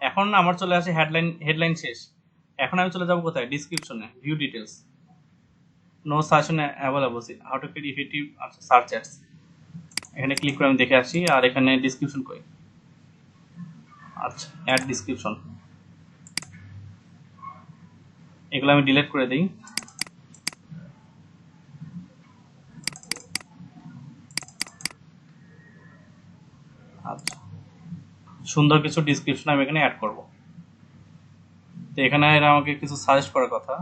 এখন আমার চলে আসে হেডলাইন, হেডলাইন শেষ। এখন আমি চলে যাব কোথায়, ডিসক্রিপশনে, view details, no suggestion available, how to create effective search ads. এখানে ক্লিক করে আমি দেখে আসি, আর এখানে ডিসক্রিপশন কই। আচ্ছা, অ্যাড ডিসক্রিপশন, এগুলো আমি ডিলিট করে দিই। আচ্ছা, সুন্দর কিছু ডিসক্রিপশন আমি এখানে অ্যাড করব। তো এখানে এরা আমাকে কিছু সাজেস্ট করার কথা,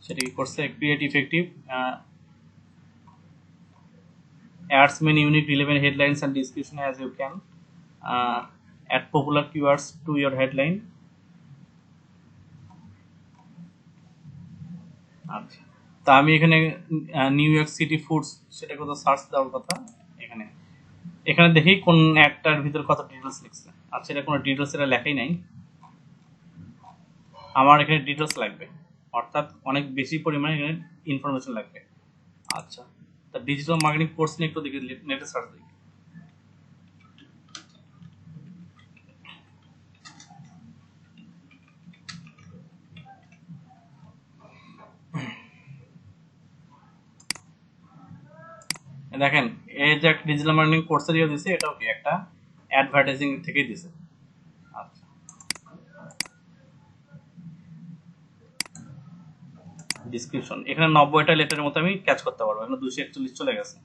সেটা কি করছে, create effective adds many unique relevant headlines and description as you can, add popular keywords to your headline. আচ্ছা, তা আমি এখানে নিউ ইয়র্ক সিটি ফুডস, সেটা কোথাও সার্চ দেওয়ার কথা, এখানে এখানে দেখি কোন একটার ভিতর কত ডিটেলস লিখছে। আচ্ছা, এটা কোনো ডিটেলস এটা লেখাই নাই, আমার এখানে ডিটেলস লাগবে, অর্থাৎ অনেক বেশি পরিমাণে এখানে ইনফরমেশন লাগবে। আচ্ছা, তা ডিজিটাল মার্কেটিং কোর্স নিয়ে একটু দেখি, নেটে সার্চ দিই। দেখেন এই যে একটা ডিজিটাল মার্কেটিং কোর্সে দিয়ে দিছে, এটাও কি একটা অ্যাডভার্টাইজিং থেকেই দিছে। আচ্ছা, ডিসক্রিপশন, এখানে 90টা লেটারের মতো আমি ক্যাচ করতে পারবো, এখানে 241 চলে গেছে।